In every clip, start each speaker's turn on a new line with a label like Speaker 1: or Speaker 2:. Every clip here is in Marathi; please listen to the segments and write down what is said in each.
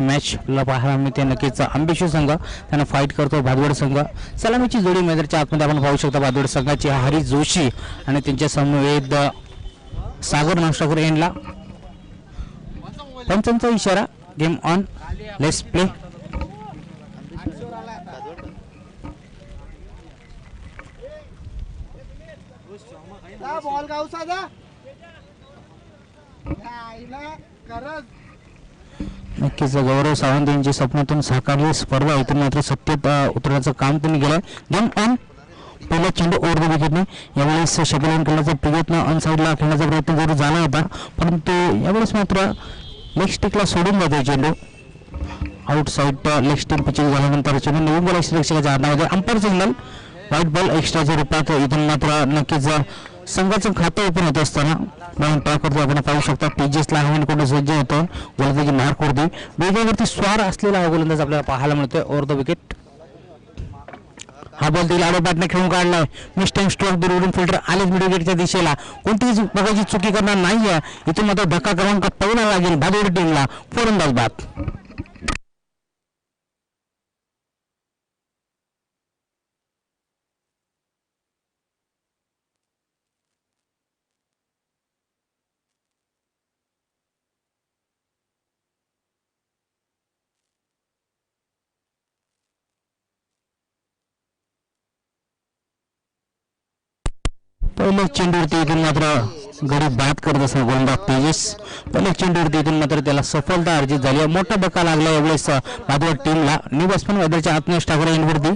Speaker 1: मॅच ला पाहायला मिळते. नक्कीच अंबिशू संघ त्यांना फाईट करतो भादवड संघ. सलामीची जोडी मैदानाच्या आतमध्ये आपण पाहू शकता. भादवड संघाची हरी जोशी आणि त्यांच्या समवेत सागर नाष्टाकर यांना पंचांचा इशारा. Game on, let's play.
Speaker 2: Ball
Speaker 1: नक्कीच गौरव सावंत यांची स्वप्नातून साकारली स्पर्धा इथून मात्र सत्तेत उतरण्याचं काम त्यांनी केलं. Game on. पहिला चेंडू ओव्हर द विकेटने. यावेळेस शटल करण्याचा प्रयत्न अनसाईडला खेळण्याचा प्रयत्न जरूर झाला होता, परंतु यावेळेस मात्र लेग स्टिकला सोडून जातो चेंडू. Out side leg stick pitching झाल्यानंतर चेंडू नवीन बॉल रक्षकाच्या हातामध्ये. अंपायर सिग्नल व्हाईट बॉल एक्स्ट्राच्या रूपात. इथून मात्र नक्कीच संघाचं खातं ओपन होत असताना ट्राय करतो. आपण पाहू शकता तेजसला हँड करून सज्ज होतं. गोलंदाजी मार्क होती. वेगावरती स्वार असलेला गोलंदाज आपल्याला पाहायला मिळतोय ओव्हर द विकेट. हा बॉल तिला आडोपाटने खेळून काढलाय. मिस्टेक स्ट्रोक दूरवरून फिल्डर आलेच मिड विकेटच्या दिशेला. कोणतीही प्रकारची चुकी करणार नाहीये. इथून मात्र धक्का क्रमांक पहिला लागेल भादवड टीमला. फलंदाज बाद. पहिल्या चेंडूवरती इथून मात्र गडी बाद करत असताना गोलंदाज तेजस. पहिल्या चेंडूवरती इथून मात्र त्याला सफलता अर्जित झाली. मोठा धक्का लागला यावेळेस भादवड टीमला. न्यू बॅट्समन वैद्यच्या आत्मनेश ठाकूर यांवरती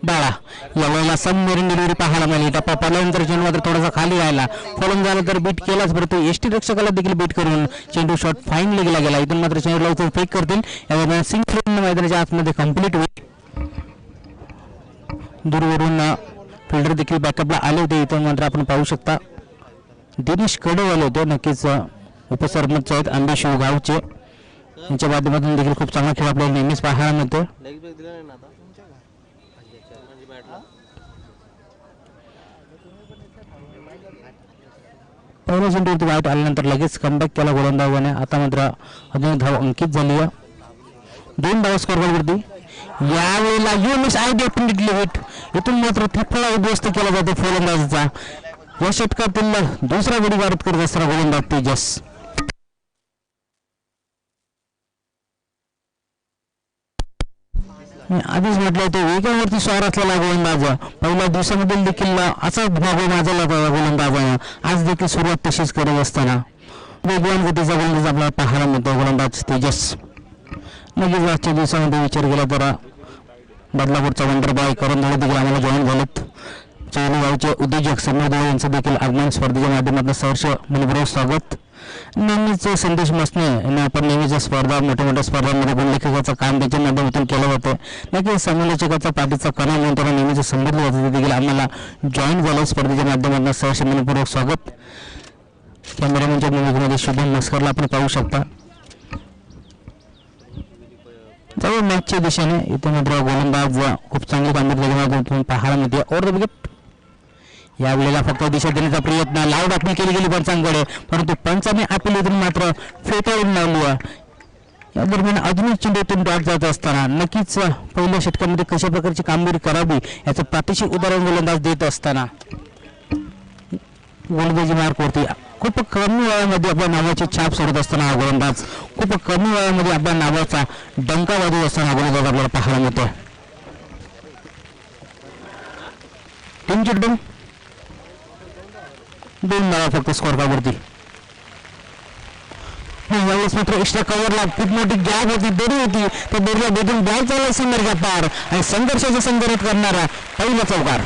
Speaker 1: बाळा. यावेळेला सबमेरिन डिलिव्हरी पाहायला मिळाली. टप्पा पाहिल्यानंतर चेंडू मात्र थोडासा खाली राहिला. फॉलोन झाला तर बीट केलाच, परंतु एसटी रक्षकाला देखील बीट करून चेंडू शॉट फाईन लेगला गेला. इथून मात्र चेंडूला उचलून फेक करतील. यावेळेला सिंग मैदानाच्या आतमध्ये कंप्लीट होईल. दूरवरून फिल्डर देखील बॅकअपला आले होते. इथून मात्र आपण पाहू शकता दिनेश कडे आले होते. नक्कीच उपसरपंच आहेत अंबिशू गावचे. यांच्या माध्यमातून देखील खूप चांगला खेळ आपल्याला नेहमीच पाहायला मिळतो. पहिल्या चेंडूवरती वाईट आल्यानंतर लगेच कमबॅक केला गोलंदाजाने. आता मात्र अजून धाव अंकित झाली आहे. 2 धावा स्कोरवरती. यावेळेला you miss I definitely hit. इथून मात्र थेटफळा उद्ध्वस्त केला जातो फलंदाजाचा. या षटकातील दुसरा गडी गारद करत असताना गोलंदाज तेजस. आधीच म्हटलं होतं वेगावरती स्वार असलेला गोलंदाज. पहिल्या दिवसामध्ये देखील असाच भाग माजवला होता गोलंदाजानं. आज देखील सुरुवात तशीच करत असताना वेगवान गतीचा गोलंदाज आपल्याला पाहायला मिळतो गोलंदाज तेजस. नक्कीच आजच्या दिवसामध्ये विचार केला तर बदलापूरचा वंडर बॉय करण धळे देखील आम्हाला जॉईन झालेत. चौली गावचे उद्योजक समीर धळे यांचं देखील आगमन स्पर्धेच्या माध्यमातून सहर्ष मनपूर्वक स्वागत. नेहमीच संदेश मसने यांना आपण नेहमीच स्पर्धा मोठ्या स्पर्धांमध्ये गुणलेखकाचं काम त्यांच्या माध्यमातून केलं जातं. नक्कीच समालोचकाचा पाठीचा कणा म्हणून त्यांना नेहमीच संबोधलं जातं. ते देखील आम्हाला जॉईन झालं स्पर्धेच्या माध्यमातून सहर्ष मनपूर्वक स्वागत. कॅमेरामॅनच्या भूमिकेमध्ये शुभम मस्करला आपण पाहू शकता. जाऊ मॅचच्या दिशेने. इथे मात्र गोलंदाज खूप चांगली कामगिरी पाहायला मिळते ओव्हर द विकेट. यावेळेला फक्त दिशा देण्याचा प्रयत्न लाऊड अपील केली गेली पंचांकडे, परंतु पंचाने अपील इथून मात्र फेटाळून लावली. या दरम्यान अजूनही चेंडूतून डॉट जात असताना नक्कीच पहिल्या षटकामध्ये कशा प्रकारची कामगिरी करावी याचं प्रातिशिक उदाहरण गोलंदाज देत असताना गोलंदाजी मार्क होती. खूप कमी वयामध्ये आपल्या नावाची छाप सोडत असताना हा गोलंदाज, खूप कमी वयामध्ये आपल्या नावाचा डंका वाजवत असताना गोलंदाज आपल्याला पाहायला मिळतोय. टीम चिडून 2 धावा फक्त स्कोर कार्डवरती. यावेळेस मात्र एक्स्ट्रा कव्हरला खूप मोठी गॅप होती, दरी होती. त्या दरीला भेटून बॉल चालला संघर्षात पार आणि संघर्षाचा संघर्ष करणारा पहिला चौकार.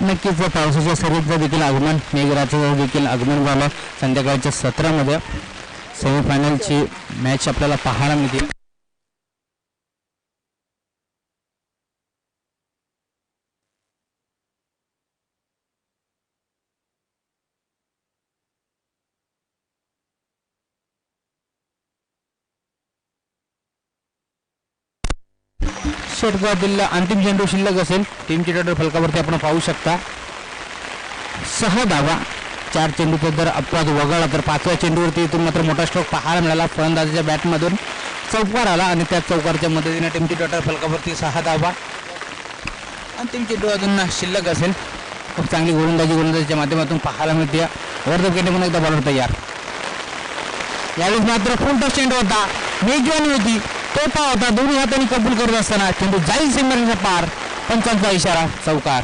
Speaker 1: नक्कीच पावसाच्या सरीचं देखील आगमन, मेघराजाचं देखील आगमन झालं. संध्याकाळच्या सत्रामध्ये सेमीफायनलची मॅच आपल्याला पाहायला मिळते. षटकातील अंतिम चेंडू शिल्लक असेल. टीमची टोटल फलकावरती आपण पाहू शकता 6 धावा. 4 चेंडूचा जर अपवाद वगळला तर 5व्या चेंडूवरती इथून मात्र मोठा स्ट्रोक पाहायला मिळाला. फलंदाजाच्या बॅटमधून चौकार आला आणि त्या चौकारच्या मदतीने टीमची टोटल फलकावरती 6 धावा. अंतिम चेंडू अजून शिल्लक असेल. खूप चांगली गोलंदाजीच्या माध्यमातून पाहायला मिळते. वर विकेट म्हणून एकदा बॉलर तयार. यावेळेस मात्र फुल टच चेंडू होता. मेजवानी होती, तोटा होता. दोन्ही हातांनी कबूल करत असताना चेंडू जाईल सीमेच्या पार. पंचांचा इशारा, चौकार.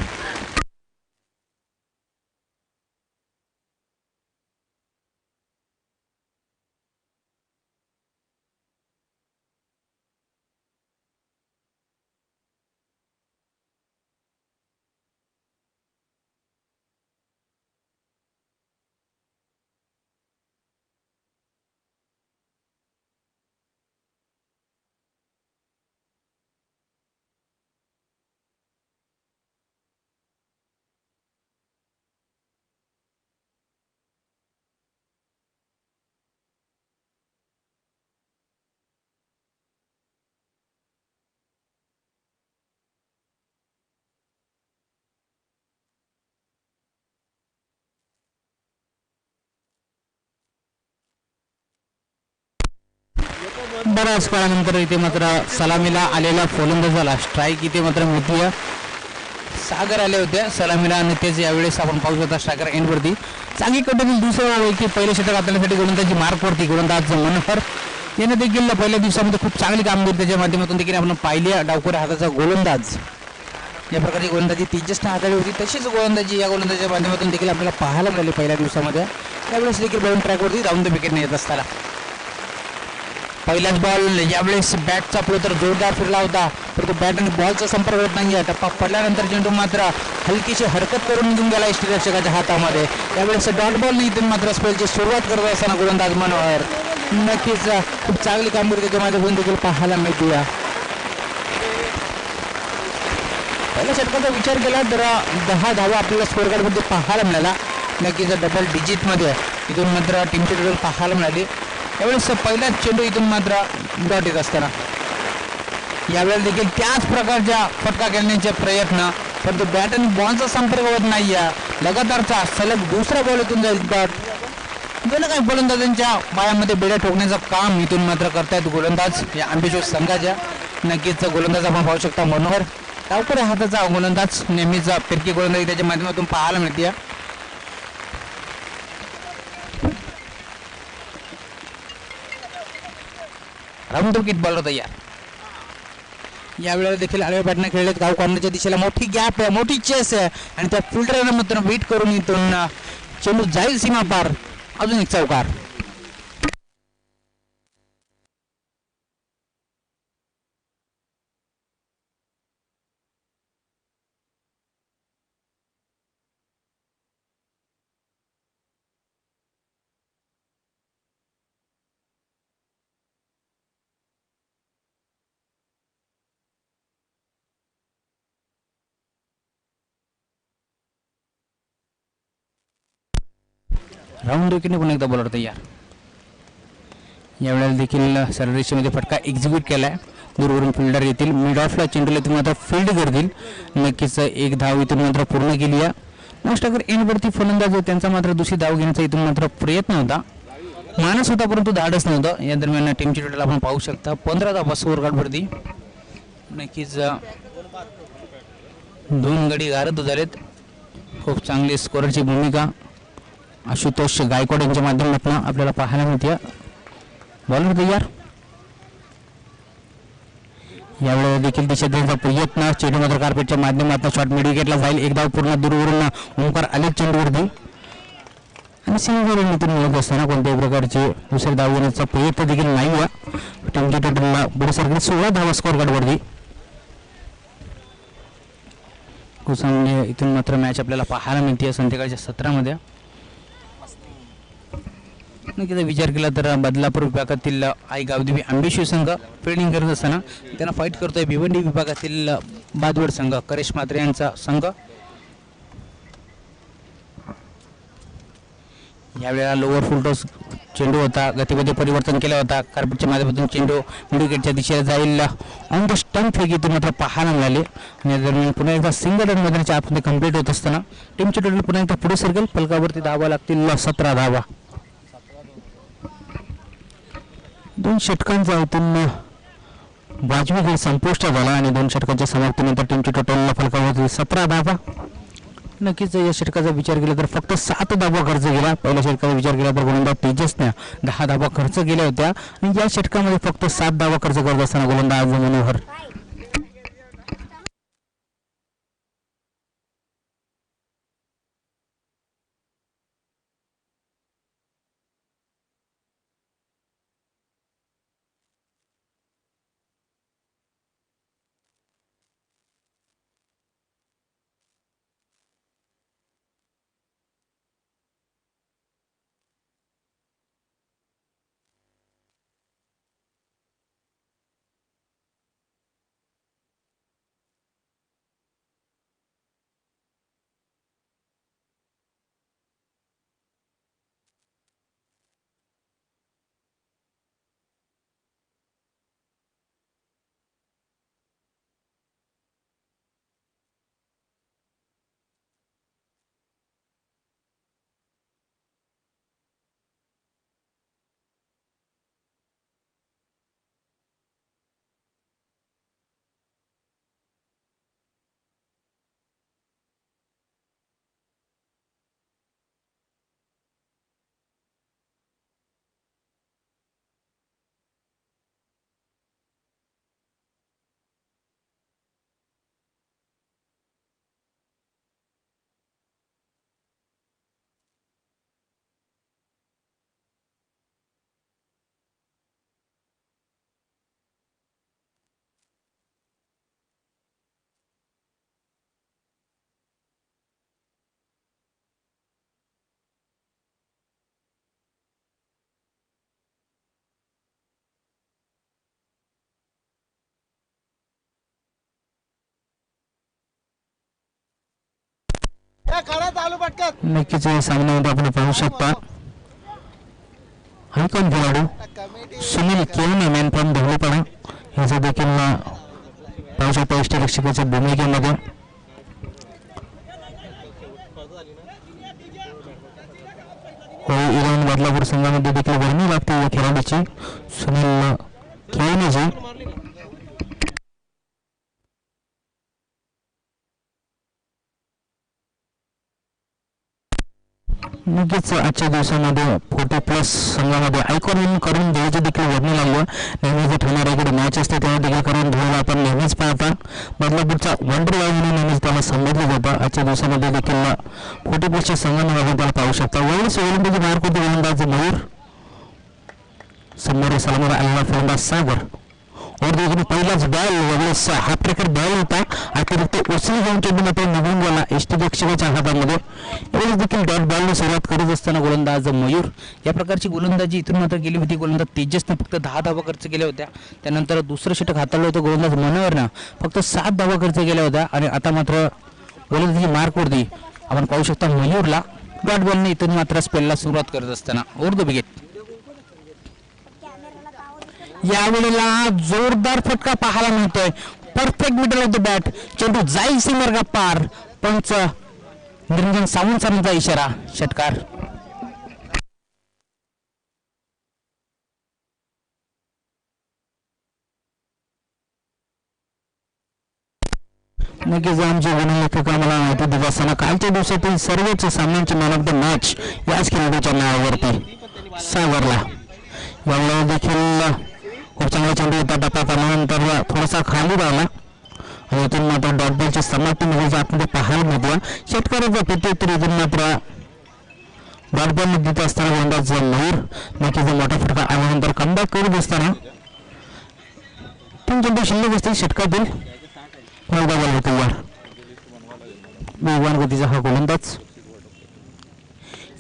Speaker 1: बऱ्याच काळानंतर इथे मात्र सलामीला आलेला फलंदाजाला स्ट्राईक इथे मात्र मिळते. सागर आले होते सलामीला आणि तेच यावेळेस आपण पाहू शकता स्ट्रायकर एंडवरती. चांगली कटोरील दुसरा आहे की पहिले षटक हाताळण्यासाठी गोलंदाजी मार्कवरती गोलंदाज मनोहर याने देखील पहिल्या दिवसामध्ये खूप चांगली कामगिरी त्याच्या माध्यमातून देखील आपण पाहिली. डावखोऱ्या हाताचा गोलंदाज या प्रकारची गोलंदाजी तेजसने हाताळली होती. तशीच गोलंदाजी या गोलंदाजीच्या माध्यमातून देखील आपल्याला पाहायला मिळाली पहिल्या दिवसामध्ये. त्यावेळेस देखील बॉलिंग ट्रॅकवरती राऊंड द विकेटने येत असताना पहिलाच बॉल यावेळेस बॅटचा फ्लो तर जोरदार फिरला होता, परंतु बॅट आणि बॉलचा संपर्क होत नाही. टप्पा पडल्यानंतर चेंडू मात्र हलकीशी हरकत करून निघून गेला यष्टीरक्षकाच्या हातामध्ये. यावेळेस डॉट बॉल इथून मात्र स्पेलची सुरुवात करत असताना गोलंदाज मनोहर नक्कीच खूप चांगली कामगिरी त्याच्या माध्यमातून देखील पाहायला मिळते. पहिल्या षटकाचा विचार केला तर 10 धावा आपल्याला स्कोअर कार्डमध्ये पाहायला मिळाला. नक्कीच डबल डिजिटमध्ये इथून मात्र टीमची टोटल पाहायला मिळाली. यावेळेस पहिलाच चेंडू इथून मात्र डॉट येत असताना यावेळेस देखील त्याच प्रकारच्या फटका खेळण्याचे प्रयत्न, परंतु बॅट आणि बॉलचा संपर्क होत नाही. लगातारचा सलग दुसरा बॉल इथून जाईल डॉट. गेल्या काही गोलंदाजांच्या पायामध्ये बेड्या ठोकण्याचं काम इथून मात्र करतायत गोलंदाज या आंबेजोगाई संघाच्या. नक्कीच गोलंदाज आपण पाहू शकता मनोहर डावखोऱ्या हाताचा गोलंदाज नेहमीच फिरकी गोलंदाजी त्याच्या माध्यमातून पाहायला मिळते. राऊंड द विकेट बॉलर तयार. यावेळेला देखील आडव्या बॅटने खेळलेत. गाव कॉर्नरच्या दिशेला मोठी गॅप आहे, मोठी चेस आहे आणि त्या फिल्डरने मात्र वेट करून इथून चेंडू जाईल सीमा पार. अजून एक चौकार. राऊंड विकेटने पुन्हा एकदा बॉलर तयार. यावेळेला देखील सरळ रेषेमध्ये फटका एक्झिक्यूट केलाय. दूरवरून फिल्डर येतील, मिड ऑफला चेंडूला इथून मात्र फील्ड करतील. नक्कीच एक धाव इथून मात्र पूर्ण केली आहे. नाष्टाकर एंडवरती फलंदाज त्यांचा मात्र दुसरी धाव घेण्याचा इथून मात्र प्रयत्न होता, मानस होता, परंतु धाडच नव्हतं. या दरम्यान टीमची टोटल आपण पाहू शकता 15 धावा स्कोअर कार्डवरती. नक्कीच 2 गडी गारद झालेत. खूप चांगली स्कोरची भूमिका आशुतोष गायकवाड यांच्या माध्यमातून आपल्याला पाहायला मिळते. बॉलर तयार. यावेळेला देखील दिशेचा प्रयत्न, चेंडू मात्र कार्पेटच्या माध्यमातून शॉर्ट मिड विकेटला जाईल. एक धाव पूर्ण दूरवरून ओंकार आले चेंडूवरती आणि सिंगल मिळत असताना कोणत्याही प्रकारचे दुसरे धाव घेण्याचा प्रयत्न देखील नाही आहे. टीमच्या टोटलला पुढे सरकली 16 धावा स्कोअर कार्डवरती. कुसांनी इथून मात्र मॅच आपल्याला पाहायला मिळते संध्याकाळच्या सत्रामध्ये. नक्कीच विचार केला तर बदलापूर विभागातील आई गावदेवी आंबेश्वर संघ फिल्डिंग करत असताना त्यांना फाईट करतोय भिवंडी विभागातील बादवड संघ करेश मात्रे यांचा संघ. यावेळेला लोअर फुल टॉस चेंडू होता, गतीमध्ये परिवर्तन केला होता. कार्पेटच्या माध्यमातून चेंडू मिडविकेटच्या दिशेला जाईल. ऑन द स्टंप फेक इथून मात्र पाहायला मिळाले आणि दरम्यान पुन्हा एकदा सिंगल रन मैदानाच्या आतमध्ये कंप्लीट होत असताना टीमची टोटल पुन्हा एकदा पुढे सरकेल. फलकावरती धावा लागतील 17 धावा. 2 षटकांचा इथून वाजवी खेळ संपुष्टात झाला आणि 2 षटकांच्या समाप्तीनंतर टीमची टोटल फलकावरती 17 धावा. नक्कीच या षटकाचा विचार केला तर फक्त 7 धावा खर्च केला. पहिल्या षटकाचा विचार केला तर गोलंदाज तेजसने 10 धावा खर्च केल्या होत्या आणि या षटकामध्ये फक्त 7 धावा खर्च करत असताना गोलंदाज मनोहर. नक्कीच या सामन्यामध्ये आपण पाहू शकता हायकॉन खेळाडू सुनील केवने मॅन फ्रॉम धवळेपाडा याचा देखील पाहू शकता यष्टिरक्षकाच्या भूमिकेमध्ये. इराण बदलापूर संघामध्ये देखील वर्णी लागते या खेळाडूची सुनील केवनेची. नक्कीच आजच्या दिवसामध्ये 40+ संघामध्ये आयकॉन करून धुळेची देखील वर्णी लागली. नेहमीच ठरणाऱ्याकडे मॅच असते तेव्हा देखील करून धुळेला आपण नेहमीच पाहता. बदलापूरचा वंडर बॉय म्हणून नेहमीच त्याला संबोधलं जातं. आजच्या दिवसामध्ये देखील 40+ संघांमध्ये आपण त्याला पाहू शकता. वेळेस ओलंपिक मार्क होते गोलंदाज मयूर, समोर सलामर आलेला फलंदाज सागर और देखील पहिलाच बॉल वेळेस हा प्रकार बॉल होता. अतिरिक्त उसळी घेऊन चेंडू मात्र निघून गेला यष्टिरक्षकाच्या हातामध्ये. यावेळेस देखील डॉट बॉलने सुरुवात करत असताना गोलंदाज मयूर. या प्रकारची गोलंदाजी इथून मात्र गेली होती. गोलंदाज तेजसने फक्त 10 धावा खर्च केल्या होत्या. त्यानंतर दुसरं षटक हाताळलं होतं गोलंदाज मनोहरनं फक्त 7 धावा खर्च केल्या होत्या आणि आता मात्र गोलंदाजी मार्कवरती आपण पाहू शकता मयूरला डॉट बॉलने इथून मात्र स्पेलला सुरुवात करत असताना उर्दू विकेट. यावेळेला जोरदार फटका पाहायला मिळतोय. Perfect middle of the bat, चेंडू जाईल सीमर का पार. पंच निरंजन सावंत सरांचा इशारा. षटकार नक्कीच आमचे गुणलेखक आम्हाला माहिती देत असताना कालच्या दिवसातील सर्वच सामन्यांचे मॅन ऑफ द मॅच याच खेळाडूच्या नावावरती सागरला. यावेळेला देखील खूप चांगला चेंडू होता. टप्पा पाल्यानंतर थोडासा खाली राहिला आणि इथून मात्र डॉट बॉलची समाप्ती म्हणजे आतमध्ये पाहायला मिळते. षटकाराचा प्रत्युत्तर इथून मात्र डॉट बॉल देत असताना गोलंदाज मयूर नक्कीच मोठा फटका आल्यानंतर कमबॅक करत असताना 3 चेंडू शिल्लक असतील षटकातील. बॉल होतो यार वेगवान गतीचा हा गोलंदाज.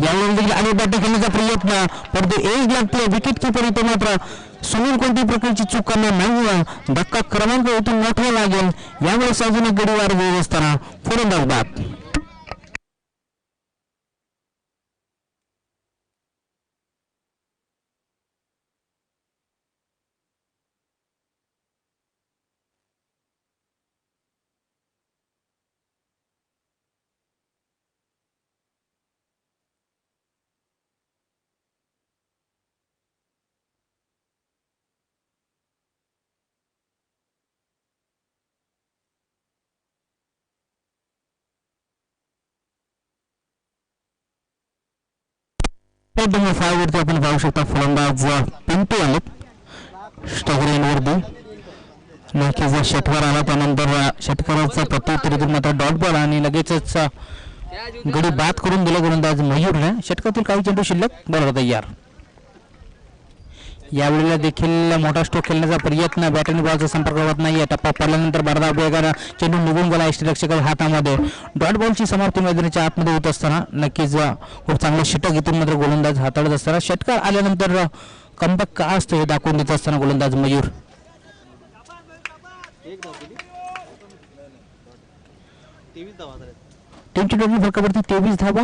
Speaker 1: यावेळी देखील आणि बॅट खेळण्याचा प्रयत्न परंतु एज लागते. विकेट किपर इथे मात्र सुनील कोणत्याही प्रकारची चूक करणार नाही. धक्का क्रमांक इथून मोठा लागेल. यावेळेस अजून एक गडीवार देत असताना फलंदाज बाद. नंबर 5 वरती आपण पाहू शकता फलंदाज पिंटू आलेत स्ट्रायकर एंडवरती. नक्कीच षटकार आला त्यानंतर षटकाराचा प्रत्युत्तर इथून मात्र डॉट बॉल आणि लगेचच गडी बाद करून दिला गोलंदाज मयूरने. षटकातील काही चेंडू शिल्लक बरोबर तयार. यावेळेला देखील मोठा स्ट्रोक खेळण्याचा प्रयत्न बॅटरी बॉलचा संपर्क होत नाही. टप्पा पडल्यानंतर बरदा वेगानं चेंडू निघून गेला यष्टीरक्षकाच्या हातामध्ये. डॉट बॉलची समाप्ती मैदानाच्या आतमध्ये होत असताना नक्कीच खूप चांगलं षटक इथून मात्र गोलंदाज हाताळत असताना षटकार आल्यानंतर कमबॅक का असतो हे दाखवून देत असताना गोलंदाज मयूर. टीमची टोटल फरकावरती 23 धावा.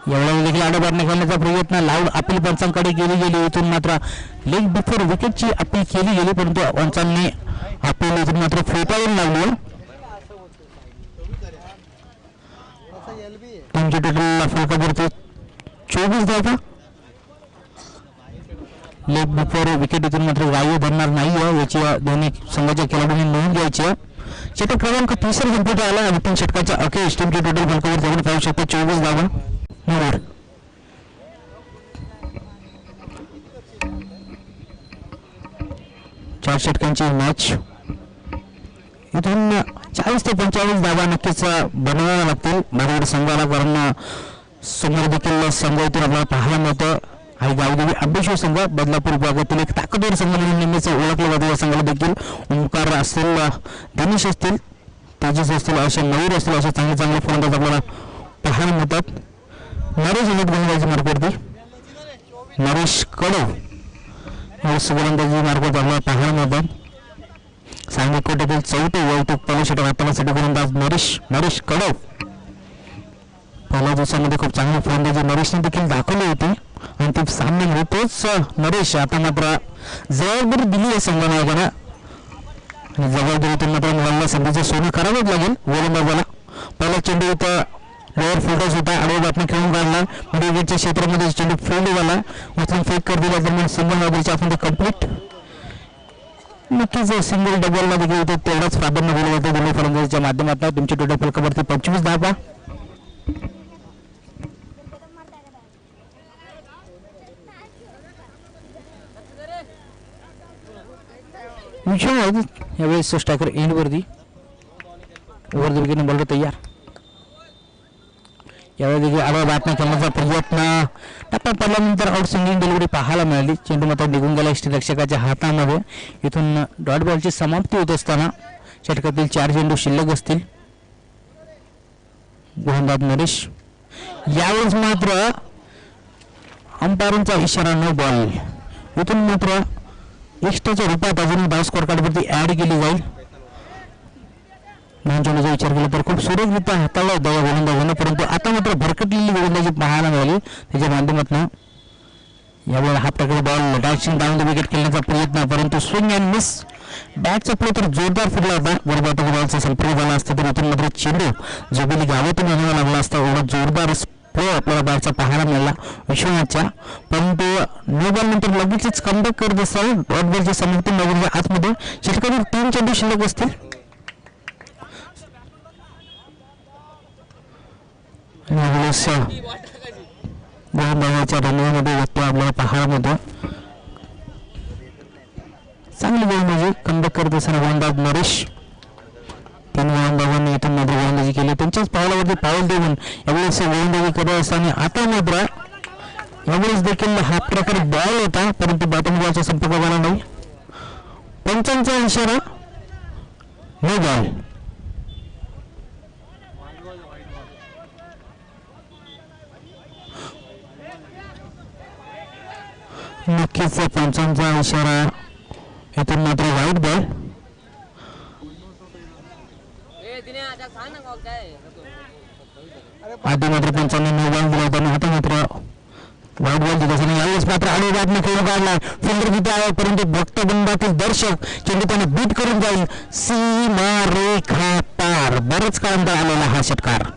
Speaker 1: यावेळेला देखील आडोबार निघालण्याचा प्रयत्न लाऊड अपील पंचांकडे केली गेली. इथून मात्र लेग बिफोर विकेटची अपील केली गेली परंतु पंचांनी अपील इथून मात्र फेटाळून लावली. टीमची टोटल फरकावरती 24 धावा. लेग बिफोर विकेट इथून मात्र ग्राह्य धरणार नाही याची दोन्ही संघाच्या खेळाडूंनी नोंद घ्यायची आहे. षटक क्रमांक 3 संपत आला आणि 3 षटकाच्या अखेर टीमची टोटल फलकावर जाऊन पाहू शकता 24 धावा. 4 षटकांची मॅच इथून 40 ते 45 धावा नक्कीच बनवाव्या लागतील बाहेर संघाला कारण समोर देखील संघ इथून आपल्याला पाहायला मिळतं. आणि गावदेवी अभ्यासू संघ बदलापूर विभागातील एक ताकदवर संघ म्हणून नेहमीच ओळखले जाते. या संघाला देखील ओंकार असतील धनुष असतील तेजस असतील असे मयूर असतील असे चांगले चांगले फलंदाज आपल्याला पाहायला मिळतात. नरेश अनेक गोलंदाजी मार्गावरती नरेश कडव गोलंदाजी मार्गावर आपल्याला पाहायला मिळतात. सांगली कोट्यातील चौथे वैयक्तिक पहिल्या षटक हाताळण्यासाठी गोलंदाज नरेश कडव. पहिल्या दिवसामध्ये खूप चांगली फलंदाजी नरेशने देखील दाखवली होती आणि ते सामने तोच नरेश आता मात्र जबाबदारी दिली आहे संघनायकाने आणि जबाबदारीतून मात्र मुलांना संधीचं सोनं करावंच लागेल. गोलंदाजाला पहिला चेंडू इथं लोअर फुलटॉस होता आडवा बातमी खेळून काढला विकेटच्या क्षेत्रामध्ये चेंडू फील्ड झाला उचलून फेक कर दिला तर मग सिंगल नॉबलची आपण ते कम्प्लीट. नक्कीच सिंगल डबलला देखील होते तेवढाच प्राधान्य दिलं जातं दोन्ही फलंदाजीच्या माध्यमातून. तुमच्या टोटल फलकावरती 25 धावा. यावेळेस स्ट्रायकर एंडवरती ओव्हर द विकेट बॉलर तयार. यावेळी देखील आडवा बातम्या खेळण्याचा प्रयत्न टप्पा पडल्यानंतर आउट स्विंगिंग डिलिव्हरी पाहायला मिळाली. चेंडू मात्र निघून गेला यष्टीरक्षकाच्या हातामध्ये. इथून डॉट बॉलची समाप्ती होत असताना षटकातील 4 चेंडू शिल्लक असतील. गोलंदाज नरेश. यावेळेस मात्र अंपायरांचा इशारा न बॉल. इथून मात्र एक्स्ट्राच्या रूपात अजून धाव स्कोअर कार्डवरती ऍड केली जाईल. चेंडूचा विचार केला तर खूप सुरेखरित्या हाताळला होता या गोलंदाजानं परंतु आता मात्र भरकटलेली गोलंदाजी पाहायला मिळाली त्याच्या माध्यमातून. यावेळेला हा प्रकारे ball dashing down the wicket खेळण्याचा प्रयत्न परंतु स्विंग अँड मिस. बॅटचा प्ले तर जोरदार फिरला होता. बरोबर बॉलचा संपर्क झाला असता तर इथून मात्र चेंडू जोबेली गावातून आणावा लागला असता. एवढा जोरदार प्ले आपल्याला बॅटचा पाहायला मिळाला विश्वनाथच्या परंतु नो बॉल नंतर लगेचच कमबॅक करत असताना डॉट बॉलच्या समाप्ती नगरच्या आतमध्ये षटकातील 3 चेंडू शिल्लक असतील. गोलंदाजाच्या रनमध्ये व्यक्ती आपल्याला पाहायला मिळतो. चांगली गोलंदाजी कमबॅक करत असताना गोलंदाज नरेश 3 गोलंदाजांनी इथून मात्र गोलंदाजी केली. त्यांच्याच पावलावरती पाऊल देऊन यावेळेस गोलंदाजी करत असताना आता मात्र यावेळेस देखील हा प्रकार बॉल होता परंतु बॅटिंग बॉलचा संपर्क झाला नाही. पंचांचा इशारा नो बॉल. नक्कीच पंचांचा इशारा इथून मात्र वाईट बॉल. आधी मात्र पंचांनी नो बॉल दिला होता आता मात्र वाईट बॉल दिला असताना यावेळेस मात्र आडवी बातमी खेळून काढला. फिल्डर तिथे आहे परंतु भक्तबंधातील दर्शक चेंडू त्याने बीट करून जाईल. सीमा रेखा पार. बरंच काळानंतर आलेला हा षटकार.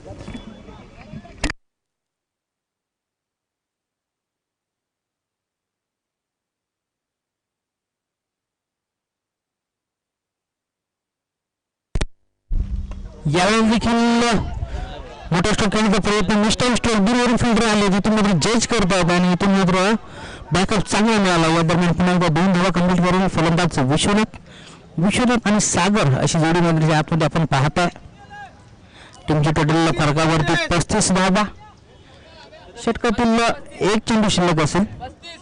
Speaker 1: यावेळी देखील मोठा स्ट्रोक खेळण्याचा प्रयत्न मिस्टर स्ट्रोक दूरवरून फिल्डर आले तिथून मात्र जज करतात आणि इथून मात्र बॅकअप चांगला मिळाला. या दरम्यान पुन्हा एकदा 2 धावा कंप्लीट करून फलंदाज विश्वनाथ आणि सागर अशी जोडी मध्ये आतमध्ये आपण पाहताय. टीमच्या टोटल फरकावरती 35 धावा. षटकातील एक चेंडू शिल्लक असेल.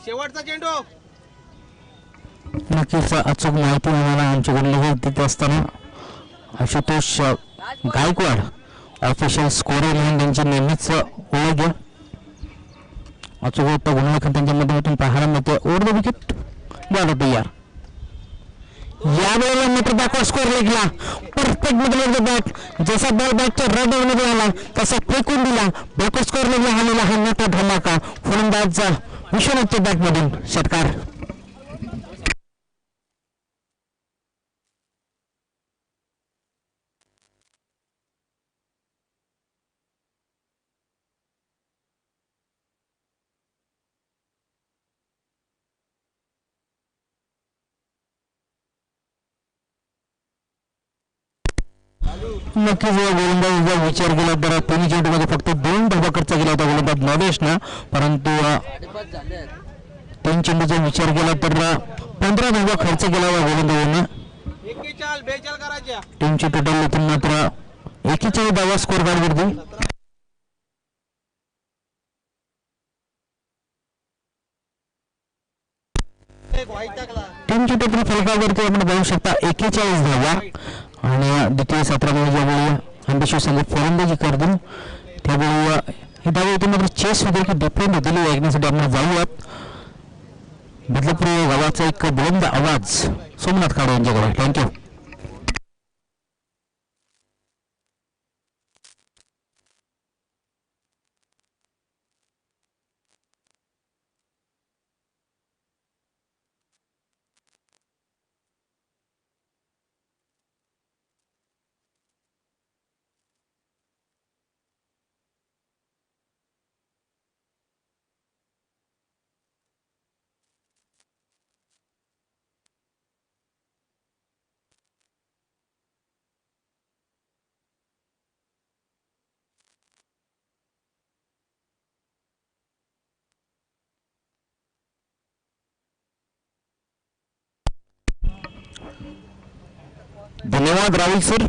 Speaker 2: शेवटचा चेंडू.
Speaker 1: नक्कीच अचूक माहिती आम्हाला आमच्याकडे देत असताना आशुतोष गायकवाड ऑफिशियल स्कोरर म्हणून त्यांची नेहमीच ओळख आहे. अचूक गुणलेखन त्यांच्या माध्यमातून पाहायला मिळते. ओव्हर द विकेट बॉल तयार. यावेळेला मात्र बॅकवर्ड स्कोर लेखला. Perfect middle bat. जसा बॉल बॅटच्या रडारमध्ये आला तसा फेकून दिला. बॅकवर्ड स्कोर लेखला. हा मोठा धमाका फलंदाज विश्वनाथच्या बॅटमधून षटकार. नक्कीच गोलंदाजीचा विचार केला तर तिन्ही चेंडूमध्ये फक्त 2 धावा खर्च केला होता गोलंदाज नवेशनं. परंतु 3 चेंडूचा विचार केला तर 15 धावा खर्च केला होता गोलंदाजानं. टीमची टोटल इथून मात्र 41 धावा स्कोर कार्डवरती. टीमच्या टोटल फलकावरती आपण बघू शकता 41 धावा. आणि द्वितीय सत्रामध्ये ज्यावेळी अंबेश्वर संघ फलंदाजी करतील त्यावेळी ही धावा इथे मात्र चेस होते की डिफरंट होतील ऐकण्यासाठी आपण जाऊयात. बदलापूर गावाचा एक बुलंद आवाज सोमनाथ खाडे यांच्याकडे. थँक्यू.
Speaker 3: धन्यवाद Rahul sir.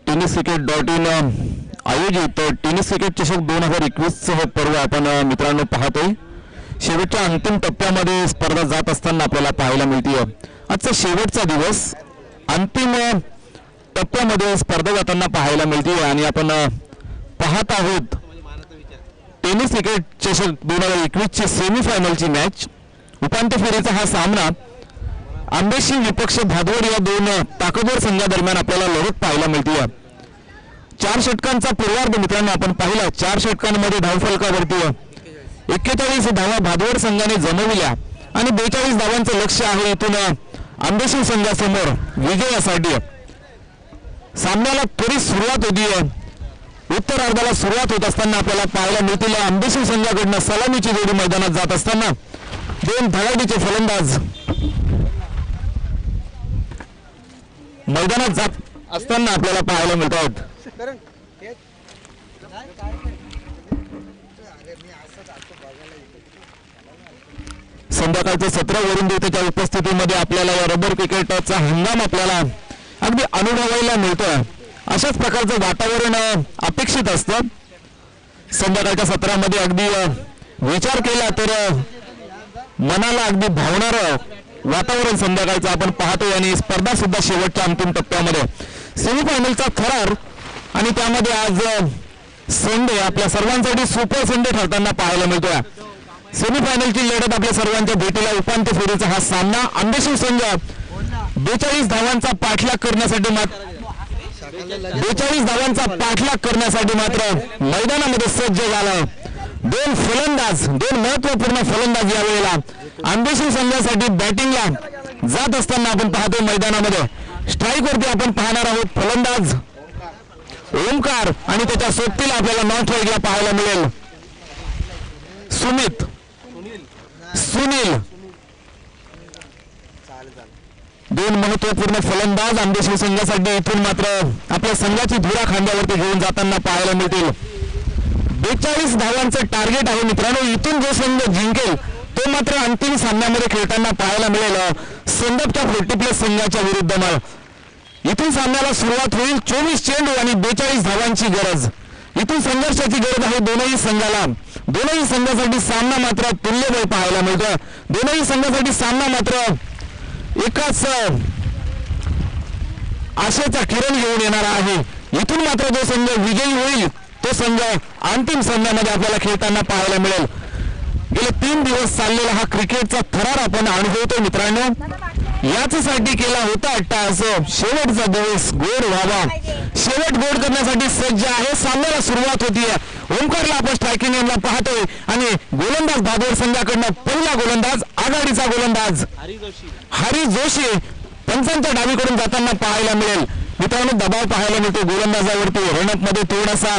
Speaker 3: Tennis cricket .in आयोजित टेनिस क्रिकेट चषक 2021 हे पर्व आपण मित्रांनो पाहतोय. शेवटच्या अंतिम टप्प्यामध्ये स्पर्धा जात असताना आपल्याला पाहायला मिळते. आजचा शेवटचा दिवस अंतिम टप्प्यामध्ये स्पर्धा जाताना पाहायला मिळते आणि आपण पाहत आहोत टेनिस क्रिकेट चषक 2021 ची सेमीफायनलची मॅच. उपांत्य फेरीचा हा सामना आंबेशी विपक्ष भादवड या 2 ताकदवर संघादरम्यान आपल्याला लढत पाहायला मिळते. 4 षटकांचा पूर्वार्ध मित्रांनो आपण पाहिला. 4 षटकांमध्ये धावफलकावरती 41 धावा भादवड संघाने जमविल्या आणि 42 धावांचं लक्ष आहे इथून आंबेशी संघासमोर विजयासाठी. सामन्याला त्वरित सुरुवात होती. उत्तरार्धाला सुरुवात होत असताना आपल्याला पाहायला मिळतील आंबेशी संघाकडनं सलामीची जोडी मैदानात जात असताना 2 धडाडीचे फलंदाज मैदानात जात असताना आपल्याला पाहायला मिळत आहेत. संध्याकाळचं 17 वरून त्याच्या उपस्थितीमध्ये आपल्याला या रबर क्रिकेटचा हंगाम आपल्याला अगदी अनुभवायला मिळतोय. अशाच प्रकारचं वातावरण अपेक्षित असतं. संध्याकाळच्या सत्रामध्ये अगदी विचार केला तर मनाला अगदी भावणारं वातावरण संध्याकाळचं आपण पाहतोय आणि स्पर्धा सुद्धा शेवटच्या अंतिम टप्प्यामध्ये सेमीफायनलचा थरार आणि त्यामध्ये आज संडे आपल्या सर्वांसाठी सुपर संडे ठरताना पाहायला मिळतोय. सेमीफायनलची लढत आपल्या सर्वांच्या भेटीला उपांत्य फेरीचा हा सामना आंबेशी संघ 42 धावांचा पाठलाग करण्यासाठी मात्र मैदानामध्ये सज्ज झाला. 2 फलंदाज 2 महत्वपूर्ण फलंदाज यावेळेला आंबेशी संघासाठी बॅटिंगला जात असताना आपण पाहतो. मैदानामध्ये स्ट्राईक वरती आपण पाहणार आहोत फलंदाज ओमकार आणि त्याच्या सोबतीला आपल्याला नॉन स्ट्राईकला पाहायला मिळेल सुनील. दोन महत्वपूर्ण फलंदाज आंबेशिव संघासाठी इथून मात्र आपल्या संघाची धुरा खांद्यावरती घेऊन जाताना पाहायला मिळतील. 42 धावांचं टार्गेट आहे मित्रांनो. इथून जो संघ जिंकेल तो मात्र अंतिम सामन्यामध्ये खेळताना पाहायला मिळेल संदपच्या 40+ संघाच्या विरुद्ध. इथून सामन्याला सुरुवात होईल. 24 चेंडू आणि 42 धावांची गरज. इथून संघर्षाची गरज आहे दोनही संघाला. दोनही संघासाठी सामना मात्र तुल्यबळ पाहायला मिळतो. दोनही संघासाठी सामना मात्र एकाच आशेचा किरण घेऊन येणार आहे. इथून मात्र जो संघ विजयी होईल तो संघ अंतिम सामन्यामध्ये आपल्याला खेळताना पाहायला मिळेल. गेले 3 दिवस चाललेला हा क्रिकेटचा थरार आपण अनुभवतो मित्रांनो. याच्यासाठी केला होता अट्टाहास. शेवटचा दिवस गोड व्हावा. शेवट गोड करण्यासाठी सज्ज आहे. सामन्याला सुरुवात होतीये. ओमकारला आपण स्ट्रायकिंग एंडला पाहतोय आणि गोलंदाज भादोड संघाकडनं पहिला गोलंदाज आघाडीचा गोलंदाज हरी जोशी पंचांच्या डावीकडून जाताना पाहायला मिळेल. मित्रांनो दबाव पाहायला मिळतो गोलंदाजावरती. रनअप मध्ये थोडासा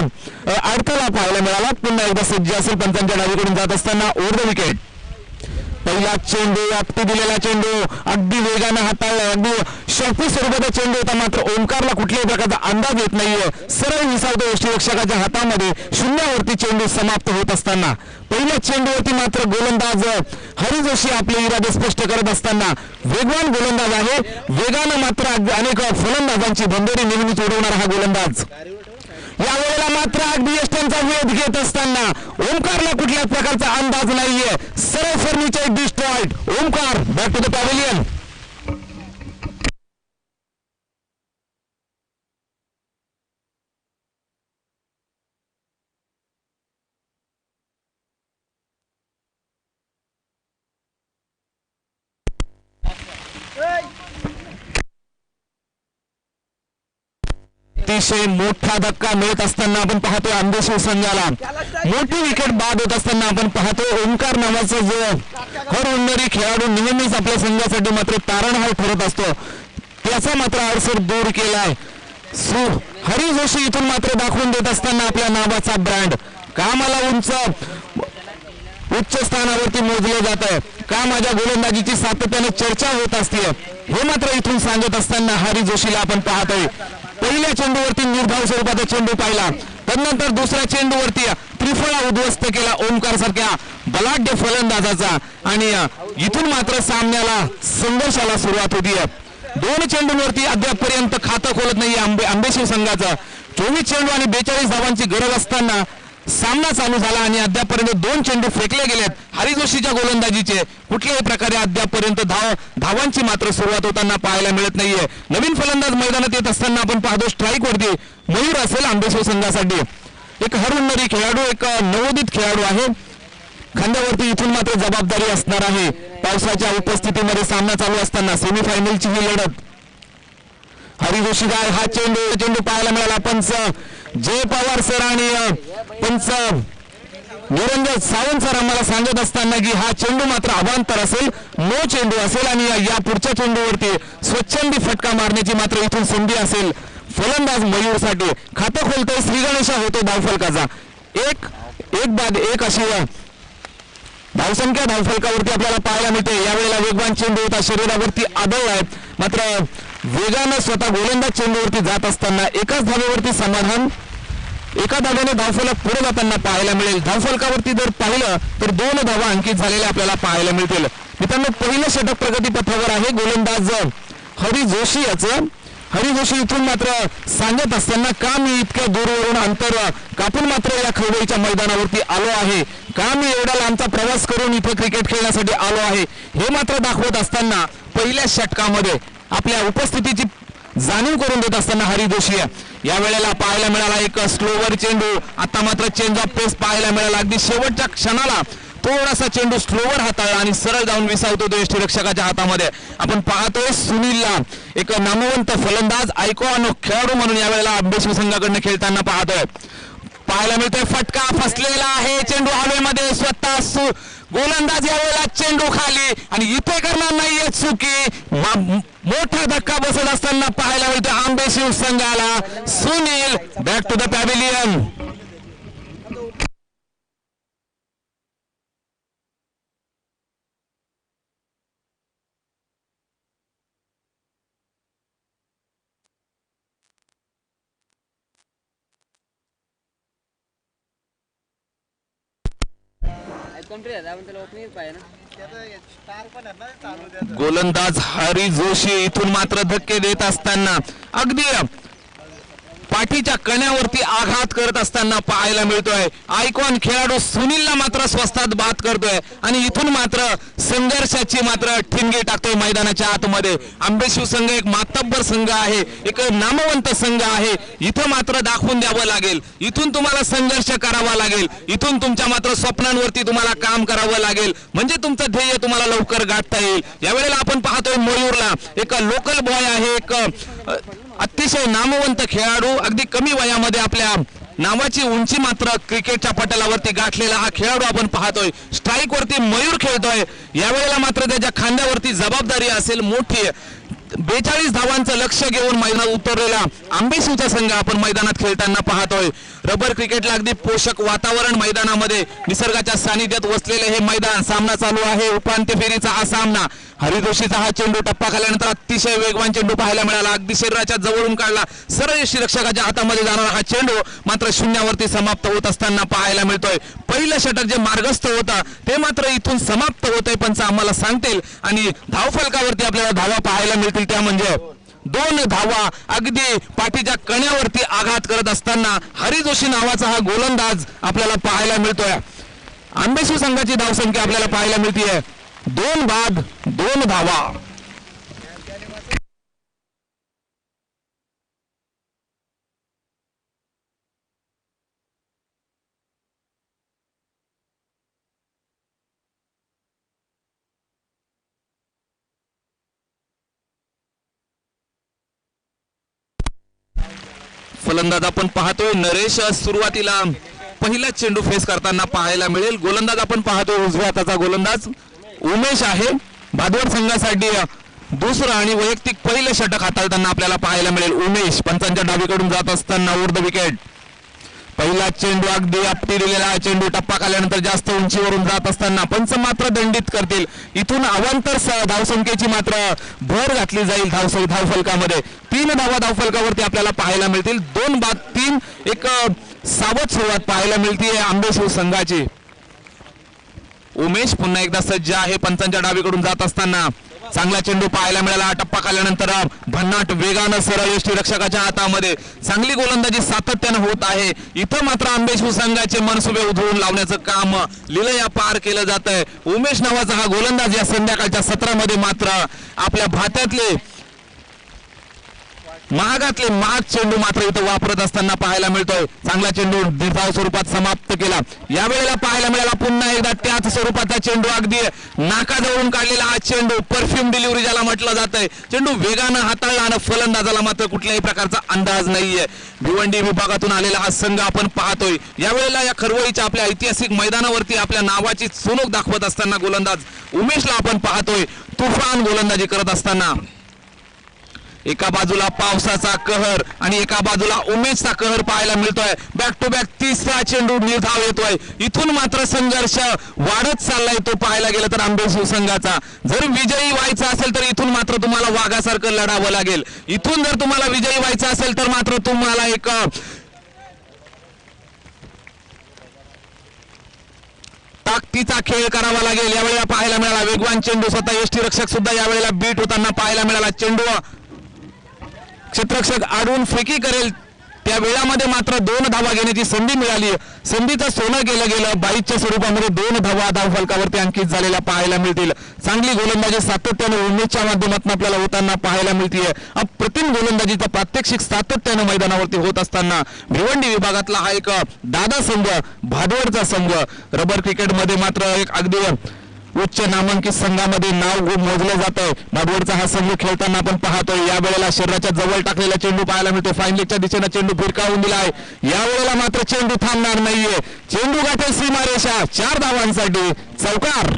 Speaker 3: अडथळा पाहायला मिळाला. पुन्हा एकदा सज्ज असेल पंचांच्या डावीकडून जात असताना ओव्हर द विकेट. पहिला चेंडू आपटी दिलेला चेंडू अगदी वेगानं हाताळला. अगदी शॉर्टपिच स्वरूपाचा चेंडू होता. मात्र ओमकारला कुठल्याही प्रकारचा अंदाज येत नाहीये. सरळ विसावतो यष्टीरक्षकाच्या हातामध्ये. शून्यावरती चेंडू समाप्त होत असताना पहिल्या चेंडूवरती मात्र गोलंदाज हरी जोशी आपले इरादे स्पष्ट करत असताना वेगवान गोलंदाज आहे. वेगानं मात्र अनेक फलंदाजांची बंदोरी नेहमीच उडवणारा हा गोलंदाज. यावेळेला मात्र अगदी यष्टांचा वेध घेत असताना ओमकारला कुठल्याच प्रकारचा अंदाज नाहीये. सरळ furniture destroyed. Omkar back to the pavilion. अतिशय मोठा धक्का मिळत असताना आपण पाहतोय आंबेशिव संघाला. मोठी विकेट बाद होत असताना आपण पाहतोय ओमकार नावाचा जो हरहुन्नरी खेळाडू नेहमीच आपल्या संघासाठी मात्र तारणहार ठरत असतो त्याचा मात्र अडसर दूर केलाय. हरी जोशी इथून मात्र दाखवून देत असताना आपल्या नावाचा ब्रँड. कामाला उच्च स्थानावरती मोजले जात आहे. का माझ्या गोलंदाजीची सातत्याने चर्चा होत असते हे मात्र इथून सांगत असताना हरी जोशीला आपण पाहतोय. पहिल्या चेंडूवरती निर्धाव स्वरूपाचा चेंडू पाहिला. त्यानंतर दुसऱ्या चेंडूवरती त्रिफळा उद्ध्वस्त केला ओमकार सारख्या बलाढ्य फलंदाजाचा. आणि इथून मात्र सामन्याला संघर्षाला सुरुवात होतीये. 2 चेंडूंवरती अद्यापपर्यंत खातं खोलत नाहीये आंबेशिव संघाचं. 24 चेंडू आणि 42 धावांची गरज असताना सामना चालू झाला आणि अद्यापपर्यंत 2 चेंडू फेकले गेलेत हरी जोशीच्या गोलंदाजीचे. कुठल्याही प्रकारे अद्यापपर्यंत धावांची मात्र सुरुवात होताना पाहायला मिळत नाहीये. नवीन फलंदाज मैदानात येत असताना आपण पाहतो स्ट्राईक वरती मयूर असेल आंबेशिव संघासाठी. एक हरहुन्नरी खेळाडू, एक नवोदित खेळाडू आहे. खांद्यावरती इथून मात्र जबाबदारी असणार आहे. पावसाच्या उपस्थितीमध्ये सामना चालू असताना सेमीफायनलची ही लढत. हरी जोशी काय हा चेंडू पाहायला मिळाला. पंच जय पवार सर आणि पंच निरंजन सावंत सर आम्हाला सांगत असताना की हा चेंडू मात्र अवांतर असेल, नो चेंडू असेल आणि या पुढच्या चेंडूवरती स्वच्छंदी फटका मारण्याची मात्र इथून संधी असेल फलंदाज मयूरसाठी. खातं खोलतोय श्री गणेशा होतो धावफलकाचा. एक बाद एक अशी धावसंख्या धावफलकावरती आपल्याला पाहायला मिळते. यावेळेला वेगवान चेंडू होता शरीरावरती आदळ आहे. मात्र वेगानं स्वतः गोलंदाज चेंडूवरती जात असताना एकाच धावेवरती समाधान. एका धाव्याने धावफलक पुढे जाताना पाहायला मिळेल. धावफलकावरती जर पाहिलं तर 2 धावा अंकित झालेल्या आपल्याला पाहायला मिळतील. मित्रांनो पहिलं षटक प्रगतीपथावर आहे गोलंदाज हरी जोशी याचं. हरी जोशी इथून मात्र सांगत असताना का मी इतक्या दूरवरून अंतर कापून मात्र या खळबळीच्या मैदानावरती आलो आहे, का मी एवढा लांबचा प्रवास करून इथे क्रिकेट खेळण्यासाठी आलो आहे हे मात्र दाखवत असताना पहिल्या षटकामध्ये आपल्या उपस्थितीची जाणीव करून देत असताना हरी जोशी या वेळेला पाहायला मिळाला एक स्लोवर चेंडू. आता मात्र चेंज ऑफ पेस पाहायला मिळाला. अगदी शेवटच्या क्षणाला थोडासा चेंडू स्लोवर हाताळला आणि सरळ जाऊन विसावतो तो यष्टीरक्षकाच्या हातामध्ये. आपण पाहतोय सुनीलला एक नामवंत फलंदाज आयकॉन खेळाडू म्हणून यावेळेला आंबेशिव संघाकडनं खेळताना पाहतोय. पाहायला मिळतोय फटका फसलेला आहे. चेंडू हवेमध्ये स्वतः गोलंदाज यावेळेला चेंडू खाली आणि इथे करणार नाहीये चुकी. मोठा धक्का बसत असताना पाहायला मिळतोय आंबेशिव संघाला. Sunil back to the pavilion. गोलंदाज हरी जोशी इथून मात्र धक्के देत असताना अगदी पाठीच्या कण्यावरती आघात करत असताना पाहायला मिळतोय. आयकॉन खेळाडू सुनीलला मात्र स्वस्तात बाद करतोय आणि इथून मात्र संघर्षाची मात्र ठिणगी टाकतोय मैदानाच्या आतमध्ये. आंबेशिव संघ एक मातब्बर संघ आहे, एक नामवंत संघ आहे. इथं मात्र दाखवून द्यावं लागेल, इथून तुम्हाला संघर्ष करावा लागेल, इथून तुमच्या मात्र स्वप्नांवरती तुम्हाला काम करावं लागेल, म्हणजे तुमचं ध्येय तुम्हाला लवकर गाठता येईल. यावेळेला आपण पाहतोय मयूरला, एक लोकल बॉय आहे, एक अतिशय नामवंत खेळाडू, अगदी कमी वयामध्ये आपल्या नावाची उंची मात्र क्रिकेटच्या पटलावरती गाठलेला हा खेळाडू आपण पाहतोय. स्ट्राईक वरती मयूर खेळतोय. यावेळेला मात्र त्याच्या खांद्यावरती जबाबदारी असेल मोठी. 42 धावांचं लक्ष घेऊन मैदानात उतरलेला आंबेशिवचा संघ आपण मैदानात खेळताना पाहतोय. रबर क्रिकेटला अगदी पोषक वातावरण मैदानामध्ये निसर्गाच्या सानिध्यात वसलेले हे मैदान. सामना चालू आहे, उपांत्य फेरीचा हा सामना. हरी जोशीचा हा चेंडू टप्पा खाल्यानंतर अतिशय वेगवान चेंडू पाहायला मिळाला, अगदी शरीराच्या जवळून काढला, सरळ यष्टीरक्षकाच्या हातामध्ये जाणारा हा चेंडू मात्र शून्यावरती समाप्त होत असताना पाहायला मिळतोय. पहिलं षटक जे मार्गस्थ होता ते मात्र इथून समाप्त होतंय, पंच आम्हाला सांगतील. आणि धावफलकावरती आपल्याला धावा पाहायला मिळतील, त्या म्हणजे 2 धावा अगदी पाठीच्या कण्यावरती आघात करत असताना हरी जोशी नावाचा हा गोलंदाज आपल्याला पाहायला मिळतोय. आंबेशिव संघाची धावसंख्या आपल्याला पाहायला मिळतीये 2 बाद 2 धावा. फलंदाज आपण पाहतोय नरेश सुरुवातीला पहिला चेंडू फेस करताना पाहायला मिळेल. गोलंदाज आपण पाहतोय उजव्या हाताचा गोलंदाज उमेश आहे. भादवड संघासाठी दुसरं आणि वैयक्तिक पहिलं षटक हाताळताना आपल्याला पाहायला मिळेल उमेश. पंचांच्या डावीकडून जात असताना ओव्हर द विकेट. पहिला चेंडू अगदी आपटी दिलेला चेंडू टप्पा खाल्यानंतर जास्त उंचीवरून जात असताना पंच मात्र दंडित करतील. इथून अवांतर धावसंख्येची मात्र भर घातली जाईल धावफलकामध्ये. 3 धावा धावफलकावरती आपल्याला पाहायला मिळतील. 2 बाद 3. एक सावध सुरुवात पाहायला मिळते आंबेशिव संघाची. उमेश पुन्हा एकदा सज्ज आहे. पंचांच्या डावीकडून जात असताना चांगला चेंडू पाहायला मिळाला. टप्पा खाल्यानंतर भन्नाट वेगानं सरळ यष्टीरक्षकाच्या हातामध्ये. चांगली गोलंदाजी सातत्यानं होत आहे. इथं मात्र आंबेशिव संघाचे मनसुबे उधळून लावण्याचं काम लिलया पार केलं जात आहे. उमेश नावाचा हा गोलंदाज या संध्याकाळच्या सत्रामध्ये मात्र आपल्या भात्यातले महागातले महाग चेंडू मात्र इथं वापरत असताना पाहायला मिळतोय. चांगला चेंडू निर्धाव स्वरूपात समाप्त केला. यावेळेला पाहायला मिळाला पुन्हा एकदा त्याच स्वरूपाचा चेंडू, अगदी नाकाजवळून काढलेला हा चेंडू. परफ्यूम डिलिव्हरी ज्याला म्हटलं जातंय. चेंडू वेगानं हाताळला आणि फलंदाजाला मात्र कुठल्याही प्रकारचा अंदाज नाहीये. भिवंडी विभागातून आलेला हा संघ आपण पाहतोय. यावेळेला या खरवळीच्या आपल्या ऐतिहासिक मैदानावरती आपल्या नावाची चुणूक दाखवत असताना गोलंदाज उमेशला आपण पाहतोय तुफान गोलंदाजी करत असताना. एका बाजूला पावसाचा कहर आणि एका बाजूला उमेशचा कहर पाहायला मिळतोय. बॅक टू बॅक तिसरा चेंडू निर्धाव येतोय. इथून मात्र संघर्ष वाढत चाललाय तो पाहायला गेलं तर आंबेशिव संघाचा. जर विजयी व्हायचं असेल तर इथून मात्र तुम्हाला वाघासारखं लढावं लागेल. इथून जर तुम्हाला विजयी व्हायचं असेल तर मात्र तुम्हाला एक ताकदीचा खेळ करावा लागेल. यावेळेला पाहायला मिळाला वेगवान चेंडू. स्वतः यष्टीरक्षक सुद्धा यावेळेला बीट होताना पाहायला मिळाला. चेंडू क्षेत्ररक्षक आडून फेकी करेल त्या वेळामध्ये मात्र 2 धावा घेण्याची संधी मिळाली. संधीचं सोनं केलं गेलं. 22च्या स्वरूपामध्ये 2 धावा धावफलकावरती अंकित झालेल्या पाहायला मिळतील. चांगली गोलंदाजी सातत्याने उमेशच्या माध्यमातून आपल्याला होताना पाहायला मिळतीये. अप्रतिम गोलंदाजीचा प्रात्यक्षिक सातत्याने मैदानावरती होत असताना भिवंडी विभागातला हा एक दादा संघ, भादवडचा संघ रबर क्रिकेटमध्ये मात्र एक अगदी उच्च नामांकित संघामध्ये नाव मोजलं जातंय. भादवडचा हा संघ खेळताना आपण पाहतोय. यावेळेला शरीराच्या जवळ टाकलेला चेंडू पाहायला मिळतो. फाईन लेगच्या दिशेने चेंडू भिरकावून दिला आहे. यावेळेला मात्र चेंडू थांबणार नाहीये. चेंडू गाठेल सीमारेषा. 4 धावांसाठी चौकार.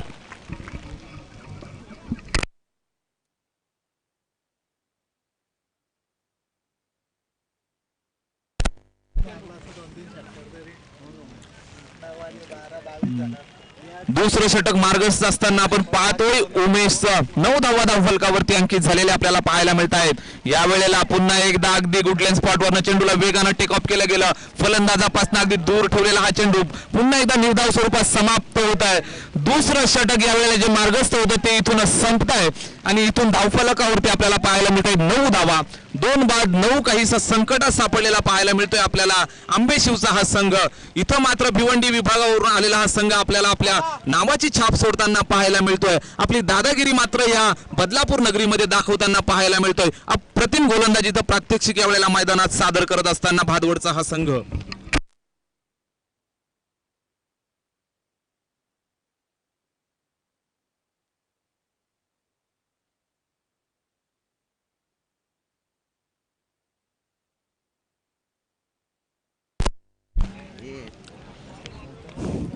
Speaker 3: दुसरं षटक मार्गस्थ असताना आपण पाहतोय उमेश 9 धावा धावफलकावरती अंकित झालेले आपल्याला पाहायला मिळत आहेत. यावेळेला पुन्हा एकदा अगदी गुडलँड स्पॉटवरनं चेंडूला वेगानं टेक ऑफ केलं गेलं. फलंदाजापासून अगदी दूर ठेवलेला हा चेंडू पुन्हा एकदा निर्धाव स्वरूपात समाप्त होत आहे. दुसरं षटक यावेळेला जे मार्गस्थ होतं ते इथूनच संपत आहे आणि इथून धावफलकावरती आपल्याला पाहायला मिळत आहेत 9 धावा. 2 बाद 9 काहीसा संकटात सापडलेला पाहायला मिळतोय आपल्याला आंबेशिवचा हा संघ. इथं मात्र भिवंडी विभागावरून आलेला हा संघ आपल्याला आपल्या नावाची छाप सोडताना पाहायला मिळतोय. आपली दादागिरी मात्र या बदलापूर नगरीमध्ये दाखवताना पाहायला मिळतोय. अप्रतिम गोलंदाजी तर प्रात्यक्षिक यावेळेला मैदानात सादर करत असताना भादवडचा हा संघ.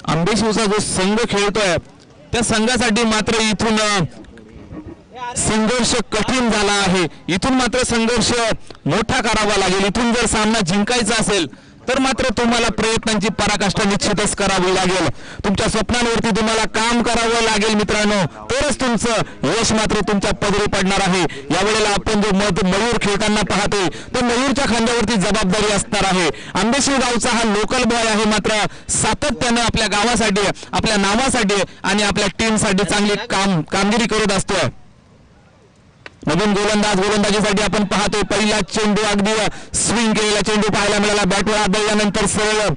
Speaker 3: आंबेशिवचा जो संघ खेळतोय त्या संघासाठी मात्र इथून संघर्ष कठीण झाला आहे. इथून मात्र संघर्ष मोठा करावा लागेल. इथून जर सामना जिंकायचा असेल तर मात्र तुम्हाला प्रयत्नांची पराकाष्ठा निश्चितच करावी लागेल. तुमच्या स्वप्नांवरती तुम्हाला काम करावं लागेल मित्रांनो, तरच तुमचं यश मात्र तुमच्या पदरी पडणार आहे. यावेळेला आपण जो मयूर खेळताना पाहतोय तर मयूरच्या खांद्यावरती जबाबदारी असणार आहे. आंबेशिव गावचा हा लोकल बॉय आहे, मात्र सातत्यानं आपल्या गावासाठी, आपल्या नावासाठी आणि आपल्या टीमसाठी चांगली कामगिरी करत असतोय. नवीन गोलंदाजीसाठी आपण पाहतोय पहिला चेंडू अगदी स्विंग केलेला चेंडू पाहायला मिळाला. बॅटवर आदळल्यानंतर सरळ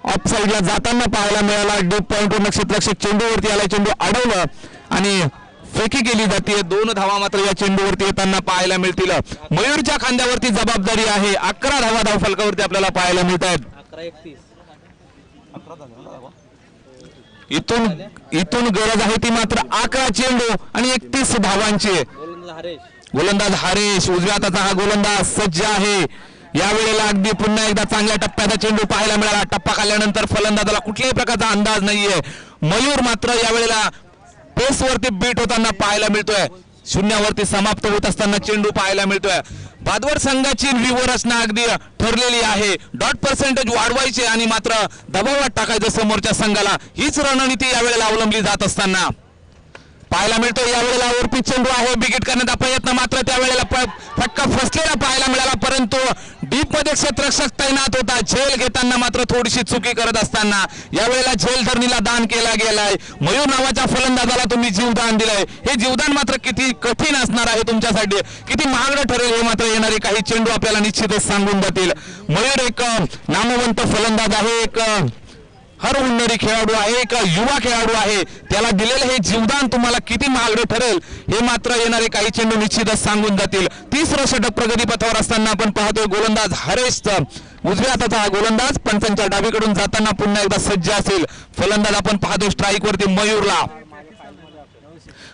Speaker 3: ऑफ साईडला जाताना पाहायला मिळाला. डीप पॉइंटवर नक्षत्रक्षक चेंडूवरती आला, चेंडू अडवलं आणि फेकी केली जाते. 2 धावा मात्र या चेंडूवरती येताना पाहायला मिळतील. मयूरच्या खांद्यावरती जबाबदारी आहे. 11 धावा धावफलकावरती आपल्याला पाहायला मिळत आहेत. इथून गरज आहे ती मात्र 11 चेंडू आणि 31 धावांची. गोलंदाज हरेश उजव्या हाताचा हा गोलंदाज सज्ज आहे. यावेळेला अगदी पुन्हा एकदा चांगल्या टप्प्याचा चेंडू पाहायला मिळाला. टप्पा खाल्ल्यानंतर फलंदाजाला कुठल्याही प्रकारचा अंदाज नाहीये. मयूर मात्र यावेळेला पेसवरती बीट होताना पाहायला मिळतोय. शून्यावरती समाप्त होत असताना चेंडू पाहायला मिळतोय. भादवड संघाची व्यूह रचना अगदी ठरलेली आहे. डॉट पर्सेंटेज वाढवायचे आणि मात्र दबावात टाकायचं समोरच्या संघाला, हीच रणनीती यावेळेला अवलंबली जात असताना पाहायला मिळतोय. यावेळेला ओरपी चेंडू आहे, बिगिट करण्याचा प्रयत्न मात्र त्यावेळेला फटका फसलेला पाहायला मिळाला. परंतु डीप मध्ये क्षेत्ररक्षक तैनात होता. झेल घेताना मात्र थोडीशी चुकी करत असताना यावेळेला झेल धरणीला दान केला गेलाय. मयूर नावाच्या फलंदाजाला तुम्ही जीवदान दिलंय. हे जीवदान मात्र किती कठीण असणार आहे तुमच्यासाठी, किती महागडं ठरेल हे मात्र येणारे काही चेंडू आपल्याला निश्चितच सांगून जातील. मयूर एक नामवंत फलंदाज आहे, एक हर हुन्नरी खेळाडू आहे, एक युवा खेळाडू आहे. त्याला दिलेलं हे जीवदान तुम्हाला किती महागडं ठरेल हे मात्र येणारे काही चेंडू निश्चितच सांगून जातील. 30रं षटक प्रगतीपथावर असताना आपण पाहतोय गोलंदाज हरेश उजव्या हाताचा हा गोलंदाज पंचांच्या डावीकडून जाताना पुन्हा एकदा सज्ज असेल. फलंदाज आपण पाहतोय स्ट्राईक वरती मयूरला.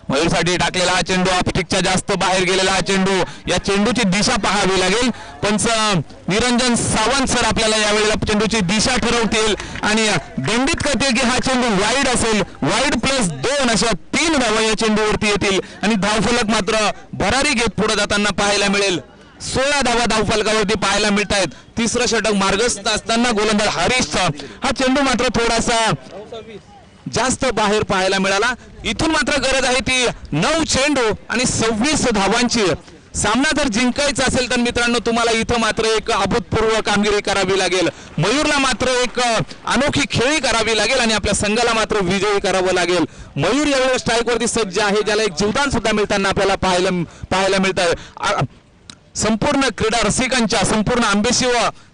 Speaker 3: मयूरसाठी टाकलेला हा चेंडू ऑफस्टिकच्या जास्त बाहेर गेलेला हा चेंडू. या चेंडूची दिशा पाहावी लागेल. पंच निरंजन सावंत सर आपल्याला यावेळेला चेंडूची दिशा ठरवतील आणि दंडित करतील की हा चेंडू वाईड असेल. वाईड +2 अशा 3 धावा या चेंडूवरती येतील आणि धावफलक मात्र भरारी घेत पुढे जाताना पाहायला मिळेल. 16 धावा धावफलकावरती पाहायला मिळत आहेत. 3रं षटक मार्गस्थ असताना गोलंदाज हरीशचा हा चेंडू मात्र थोडासा जास्त बाहेर पाहायला मिळाला. इथून मात्र गरज आहे ती 9 चेंडू आणि 26 धावांची. सामना जर जिंकायचा असेल तर मित्रांनो तुम्हाला इथं मात्र एक अभूतपूर्व कामगिरी करावी लागेल. मयूरला मात्र एक अनोखी खेळी करावी लागेल आणि आपल्या संघाला मात्र विजयी करावं लागेल. मयूर यावेळी स्ट्राईक वरती सज्ज आहे, ज्याला एक जीवदान सुद्धा मिळताना आपल्याला पाहायला मिळत आहे. संपूर्ण क्रीडा रसिकांच्या, संपूर्ण आंबेशिव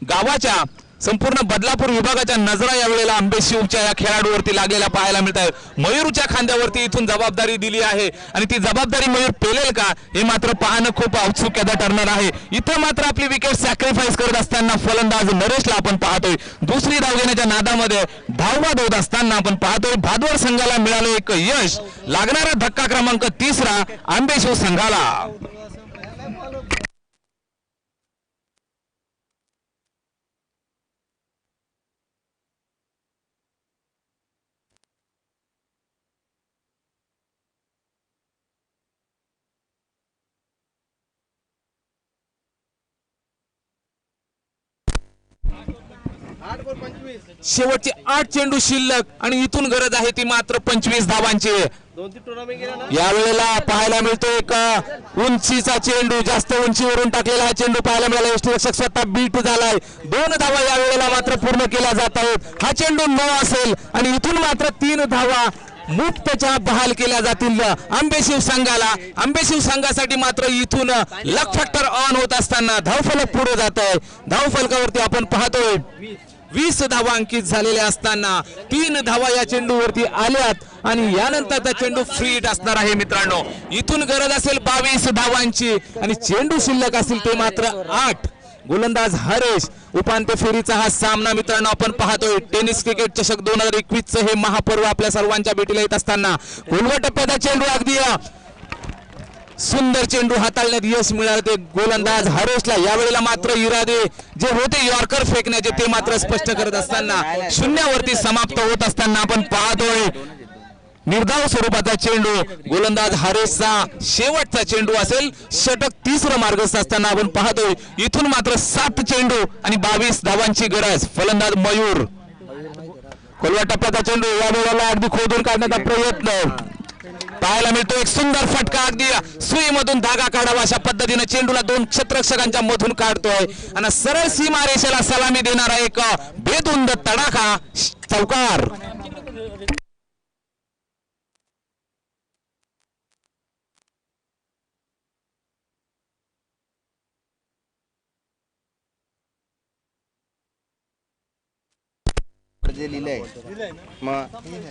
Speaker 3: गावाच्या, संपूर्ण बदलापूर विभागाच्या नजरा यावेळेला आंबेशिवच्या या खेळाडूवरती लागलेल्या पाहायला मिळत आहेत. मयूरच्या खांद्यावरती इथून जबाबदारी दिली आहे आणि ती जबाबदारी मयूर पेलेल का हे मात्र पाहणं खूप औत्सुक्याचं ठरणार आहे. इथं मात्र आपली विकेट सॅक्रिफाईस करत असताना फलंदाज नरेशला आपण पाहतोय. दुसरी धाव घेण्याच्या नादामध्ये धावबाद होत असताना आपण पाहतोय भादवड संघाला मिळालं एक यश. लागणारा धक्का क्रमांक 3रा आंबेशिव संघाला.
Speaker 2: 8 बॉल 25
Speaker 3: शेवटचे 8 चेंडू शिल्लक आणि इथून गरज आहे ती मात्र 25 धावांची.
Speaker 2: 2-3 टुर्नामेंट गेला ना.
Speaker 3: यावेळेला पाहायला मिळतो एक उंचीचा चेंडू, जास्त उंचीवरून टाकलेला हा चेंडू पाहायला मिळाला. यष्टीरक्षक स्वतः बीट झालाय. 2 धावा यावेळेला मात्र पूर्ण केल्या जात आहेत. हा चेंडू 9 असेल आणि इथून मात्र 3 धावा मुक्तच्या बहाल केल्या जातील आंबेशिव संघाला. आंबेशिव संघासाठी मात्र इथून लक फॅक्टर ऑन होत असताना धावफलक पुढे जात आहे. धावफलकावरती आपण पाहतोय 20 धावा अंकित झालेल्या असताना 3 धावा या चेंडूवरती आल्यात आणि यानंतरचा चेंडू फ्री हिट असणार आहे. मित्रांनो इथून गरज असेल 22 धावांची आणि चेंडू शिल्लक असतील ते मात्र 8. गोलंदाज हरेश. उपांत्य फेरीचा हा सामना मित्रांनो आपण पाहतोय. टेनिस क्रिकेट चषक 2021 हे महापर्व आपल्या सर्वांच्या भेटीला येत असताना खोलवर टप्प्याचा चेंडू अगदी सुंदर चेंडू हाताळण्यात यश मिळालं ते गोलंदाज हरेशला. यावेळेला मात्र इरादे जे होते यॉर्कर फेकण्याचे ते मात्र स्पष्ट करत असताना 0वरती समाप्त होत असताना आपण पाहतोय निर्धाव स्वरूपाचा चेंडू. गोलंदाज हरेशचा शेवटचा चेंडू असेल. षटक 3रं मार्गस्थ असताना आपण पाहतोय इथून मात्र 7 चेंडू आणि 22 धावांची गरज. फलंदाज मयूर. खोलवा टप्प्याचा चेंडू यावेळेला अगदी खोदून काढण्याचा प्रयत्न पाहायला मिळतो. एक सुंदर फटका अगदी सुईमधून धागा काढावा अशा पद्धतीने चेंडूला 2 क्षेत्ररक्षकांच्या मधून काढतोय आणि सरळ सीमा रेषेला सलामी देणारा एक बेधुंद तडाखा चौकार.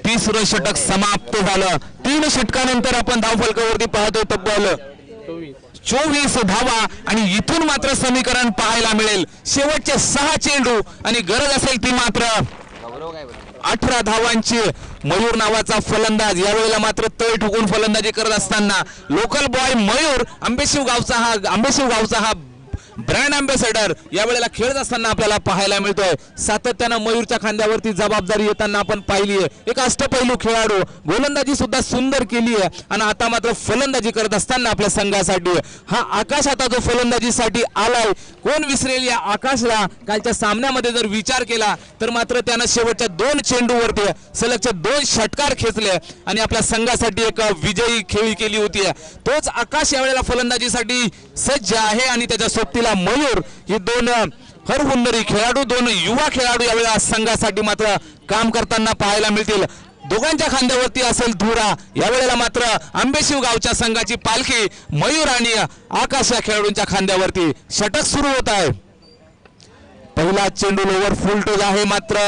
Speaker 3: तिसरं षटक समाप्त झालं. 3 षटकानंतर आपण धावफलकावरती पाहतोय तब्बल 24 धावा आणि इथून मात्र समीकरण पाहायला मिळेल. शेवटचे 6 चेंडू आणि गरज असेल ती मात्र 18 धावांची. मयूर नावाचा फलंदाज यावेळेला मात्र तळ ठोकून फलंदाजी करत असताना लोकल बॉय मयूर आंबेशिव गावचा हा ब्रँड अँबॅसेडर यावेळेला खेळत असताना आपल्याला पाहायला मिळतोय. सातत्यानं मयूरच्या खांद्यावरती जबाबदारी येताना आपण पाहिली आहे. एक अष्टपैलू खेळाडू, गोलंदाजी सुद्धा सुंदर केली आहे आणि आता मात्र फलंदाजी करत असताना आपल्या संघासाठी हा आकाश आता जो फलंदाजीसाठी आलाय. कोण विसरेल या आकाशला. कालच्या सामन्यामध्ये जर विचार केला तर मात्र त्यानं शेवटच्या 2 चेंडूवरती सलगचे 2 षटकार खेचले आणि आपल्या संघासाठी एक विजयी खेळी केली होती. तोच आकाश यावेळेला फलंदाजीसाठी सज्ज आहे आणि त्याच्या सोबतीला मयूर हे 2 हरहुन्नरी खेळाडू, 2 युवा खेळाडू यावेळेला संघासाठी मात्र काम करताना पाहायला मिळतील. दोघांच्या खांद्यावरती असेल धुरा. यावेळेला मात्र आंबेशिव गावच्या संघाची पालखी मयूर आणि आकाश या खेळाडूंच्या खांद्यावरती. षटक सुरू होत आहे. पहिला चेंडू लोवर फुल टोज आहे मात्र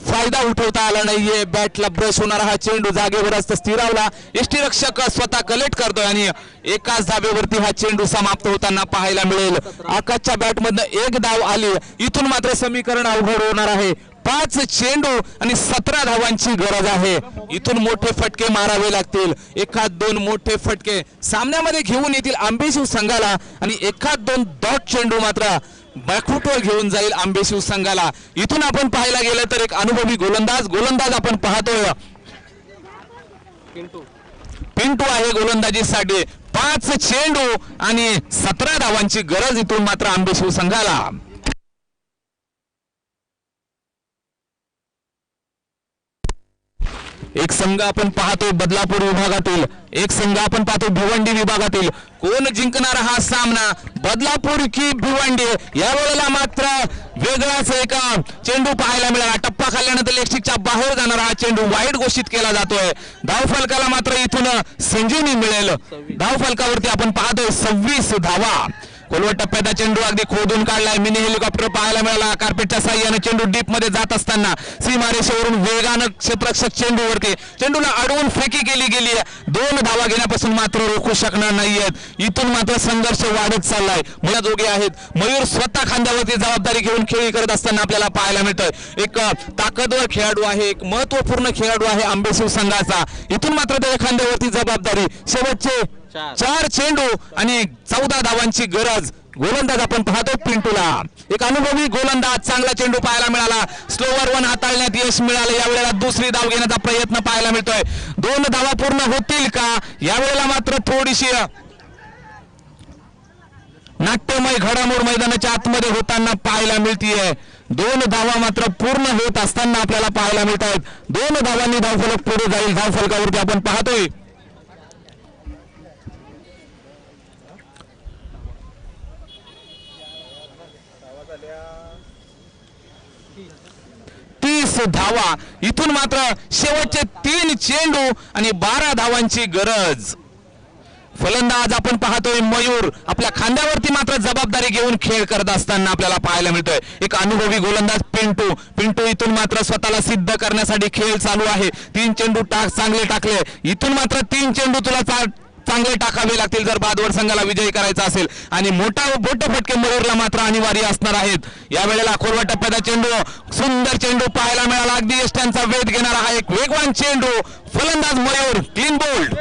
Speaker 3: फायदा उठवता आला नाहीये. बॅटला ब्रश होणारा हा चेंडू जागेवरच स्थिरावला. यष्टीरक्षक स्वतः कलेक्ट करतोय आणि एकाच धाब्यावरती हा चेंडू समाप्त होताना पाहायला मिळेल. आकाशच्या बॅटमधनं 1 धाव आली. इथून मात्र समीकरण अवघड होणार आहे. 5 चेंडू आणि 17 धावांची गरज आहे. इथून मोठे फटके मारावे लागतील. 1-2 मोठे फटके सामन्यामध्ये घेऊन येतील आंबेशिव संघाला आणि 1-2 डॉट चेंडू मात्र बॅकफुटवर घेऊन जाईल आंबेशिव संघाला. इथून आपण पाहायला गेलं तर एक अनुभवी गोलंदाज आपण पाहतोय पिंटू आहे गोलंदाजीसाठी. 5 चेंडू आणि 17 धावांची गरज इथून मात्र आंबेशिव संघाला. एक संघ आपण पाहतो बदलापूर विभागातील, एक संघ आपण पाहतो भिवंडी विभागातील. कोण जिंकणार हा सामना, बदलापूर की भिवंडी? यावेळेला मात्र वेगळाच एक चेंडू पाहायला मिळाला. टप्पा खाल्ल्यानंतर लेगस्टिकच्या बाहेर जाणारा हा चेंडू वाईड घोषित केला जातोय. धावफलकाला मात्र इथून संजीवनी मिळेल. धावफलकावरती आपण पाहतोय 26 धावा. खोलवर टप्प्याचा चेंडू अगदी खोदून काढलाय. मिनी हेलिकॉप्टर पाहायला मिळाला. कार्पेटच्या साह्याने चेंडू डीप मध्ये जात असताना सीमारेषेवरून वेगानं क्षेत्ररक्षक चेंडूवरती चेंडूला अडवून फेकी केली गेली. 2 धावा घेण्यापासून मात्र रोखू शकणार नाहीयेत. इथून मात्र संघर्ष वाढत चाललाय. मला दोघे आहेत. मयूर स्वतः खांद्यावरती जबाबदारी घेऊन खेळी करत असताना आपल्याला पाहायला मिळतोय. एक ताकदवर खेळाडू आहे, एक महत्वपूर्ण खेळाडू आहे आंबेशिव संघाचा. इथून मात्र त्याच्या खांद्यावरती जबाबदारी. शेवटचे 4 चेंडू आणि 14 धावांची गरज. गोलंदाज आपण पाहतो पिंटूला. एक अनुभवी गोलंदाज. चांगला चेंडू पाहायला मिळाला. स्लोवर 1 हाताळण्यात यश मिळालं. यावेळेला दुसरी धाव घेण्याचा प्रयत्न पाहायला मिळतोय. 2 धावा पूर्ण होतील का? यावेळेला मात्र थोडीशी नाट्यमय घडामोड मैदानाच्या आतमध्ये होताना पाहायला मिळतीये. 2 धावा मात्र पूर्ण होत असताना आपल्याला पाहायला मिळत आहेत. 2 धावांनी धावफलक पुढे जाईल. धावफलकावरती आपण पाहतोय 30 धावा. इथून मात्र शेवटचे 3 चेंडू आणि 12 धावांची गरज. फलंदाज आपण पाहतोय मयूर आपल्या खांद्यावरती मात्र जबाबदारी घेऊन खेळ करत असताना आपल्याला पाहायला मिळतोय. एक अनुभवी गोलंदाज पिंटू इथून मात्र स्वतःला सिद्ध करण्यासाठी खेळ चालू आहे. 3 चेंडू चांगले टाकले. इथून मात्र 3 चेंडू तुला चांगले टाकावे लागतील जर बादवर संघाला विजयी करायचा असेल. आणि मोठे फटके मयूरला मात्र अनिवार्य असणार आहेत. यावेळेला खोलवा टप्प्याचा चेंडू, सुंदर चेंडू पाहायला मिळाला. अगदी यष्ट्यांचा वेध घेणारा हा एक वेगवान चेंडू. फलंदाज मयूर क्लीन बोल्ड.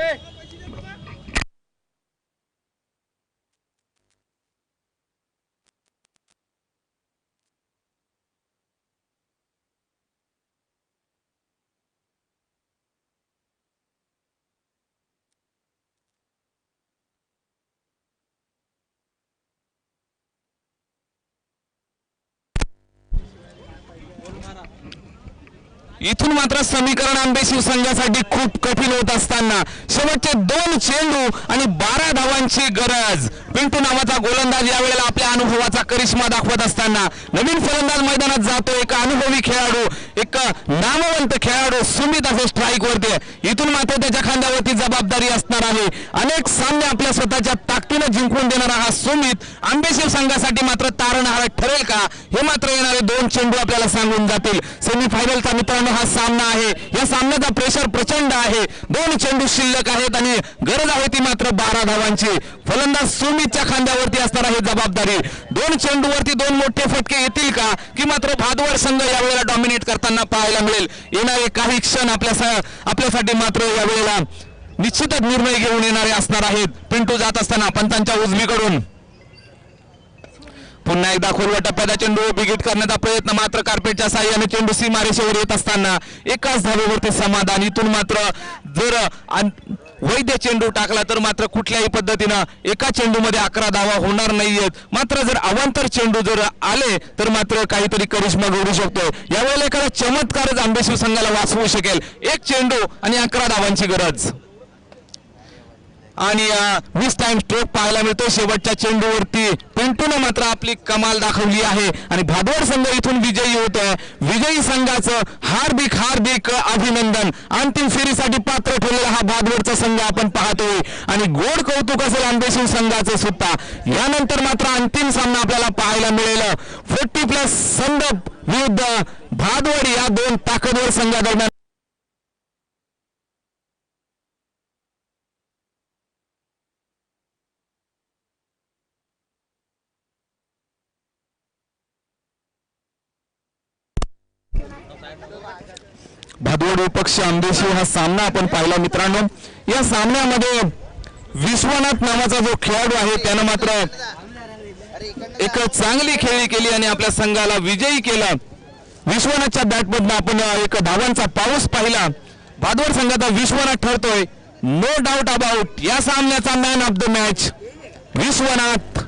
Speaker 3: इथून मात्र समीकरण आंबेशिव संघासाठी खूप कठीण होत असताना शेवटचे 2 चेंडू आणि 12 धावांची गरज. पिंटू नावाचा गोलंदाज यावेळेला आपल्या अनुभवाचा करिश्मा दाखवत असताना नवीन फलंदाज मैदानात जातो. एक अनुभवी खेळाडू, एक नामवंत खेळाडू सुमित असे स्ट्राईक वरती. इथून मात्र त्याच्या खांद्यावरती जबाबदारी असणार आहे. अनेक सामने आपल्या स्वतःच्या ताकदीने जिंकून देणारा हा सुमित आंबेशिव संघासाठी मात्र तारणहार ठरेल का, हे मात्र येणारे 2 चेंडू आपल्याला सांगून जातील. सेमीफायनलचा मित्रांनो हा सामना आहे. या सामन्याचा प्रेशर प्रचंड आहे. 2 चेंडू शिल्लक आहेत आणि गरज आहे ती मात्र 12 धावांची. फलंदाज सुमितच्या खांद्यावरती असणार आहे जबाबदारी. 2 चेंडूवरती 2 मोठे फटके येतील का, की मात्र भादवड संघ यावेळेला डॉमिनेट करताना पाहायला मिळेल. येणारे काही क्षण आपल्यासाठी मात्र यावेळेला निश्चितच निर्णय घेऊन येणारे असणार आहेत. पिंटू जात असताना पंचांच्या उजवीकडून पुन्हा एकदा खोलवा टप्प्याचा चेंडू बिगिट करण्याचा प्रयत्न, मात्र कार्पेटच्या साह्याने चेंडू सीमारेषेवर येत असताना एकाच धावेवरती समाधान. इथून मात्र जर वैद्य चेंडू टाकला तर मात्र कुठल्याही पद्धतीनं एका चेंडूमध्ये 11 धावा होणार नाहीयेत. मात्र जर अवांतर चेंडू जर आले तर मात्र काहीतरी करिश्मा घडू शकतो. यावेळेला एखादा चमत्कारच आंबेशिव संघाला वाचवू शकेल. 1 चेंडू आणि 11 धावांची गरज. आणि 20 टाइम स्ट्रोक पाहायला मिळतो. शेवटच्या चेंडूवरती पिंटूने मात्र आपली कमाल दाखवली आहे आणि भादवड संघ इथून विजयी होतोय. विजयी संघाचं हार्दिक अभिनंदन. अंतिम फेरीसाठी पात्र ठरलेला हा भादवडचा संघ आपण पाहतोय आणि गोड कौतुक असेल आंबेशिव संघाचं सुद्धा. यानंतर मात्र अंतिम सामना आपल्याला पाहायला मिळेल. 40+ संदप विरुद्ध भादवड या 2 ताकदवर संघादरम्यान. भादवड विपक्ष आंबेशिव हा सामना आपण पाहिला मित्रांनो. या सामन्यामध्ये विश्वनाथ नावाचा जो खेळाडू आहे त्यानं मात्र एक चांगली खेळी केली आणि आपल्या संघाला विजयी केला. विश्वनाथच्या बॅटमधून आपण एक धावांचा पाऊस पाहिला. भादवड संघाचा विश्वनाथ ठरतोय नो डाऊट अबाउट या सामन्याचा man of the match Vishwanath.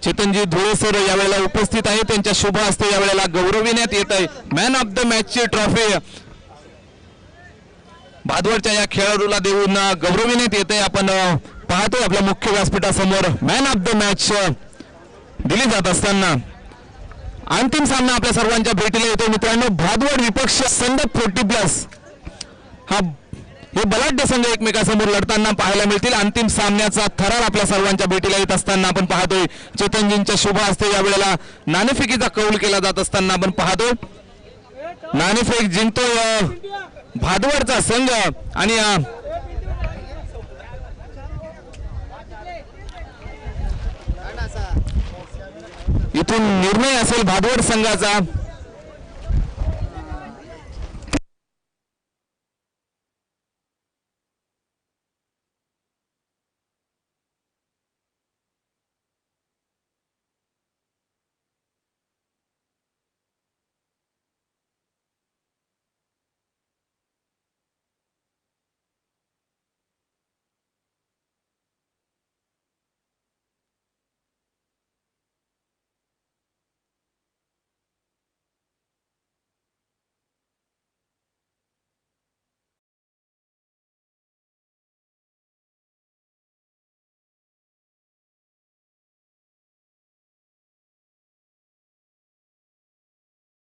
Speaker 3: Chetanji Dhule sir यावेळेला उपस्थित आहे. त्यांच्या शुभ हस्ते यावेळेला गौरविण्यात येत आहे मॅन ऑफ द मॅचची ट्रॉफी. भादवडच्या या खेळाडूला देऊन गौरविण्यात येत आहे. आपण पाहतोय आपल्या मुख्य व्यासपीठासमोर मॅन ऑफ द मॅच दिली जात असताना अंतिम सामना आपल्या सर्वांच्या भेटीला येतो मित्रांनो. भादवड विपक्ष संदप 40+ हे बलाढ्य संघ एकमेकांसमोर लढताना पाहायला मिळतील. अंतिम सामन्याचा थरार आपल्या सर्वांच्या भेटीला येत असताना आपण पाहतोय. चेतनजींच्या शुभ हस्ते यावेळेला नाणेफेकीचा कौल केला जात असताना आपण पाहतो. नाणेफेक जिंकतोय भादवडचा संघ आणि इथून निर्णय असेल भादवड संघाचा.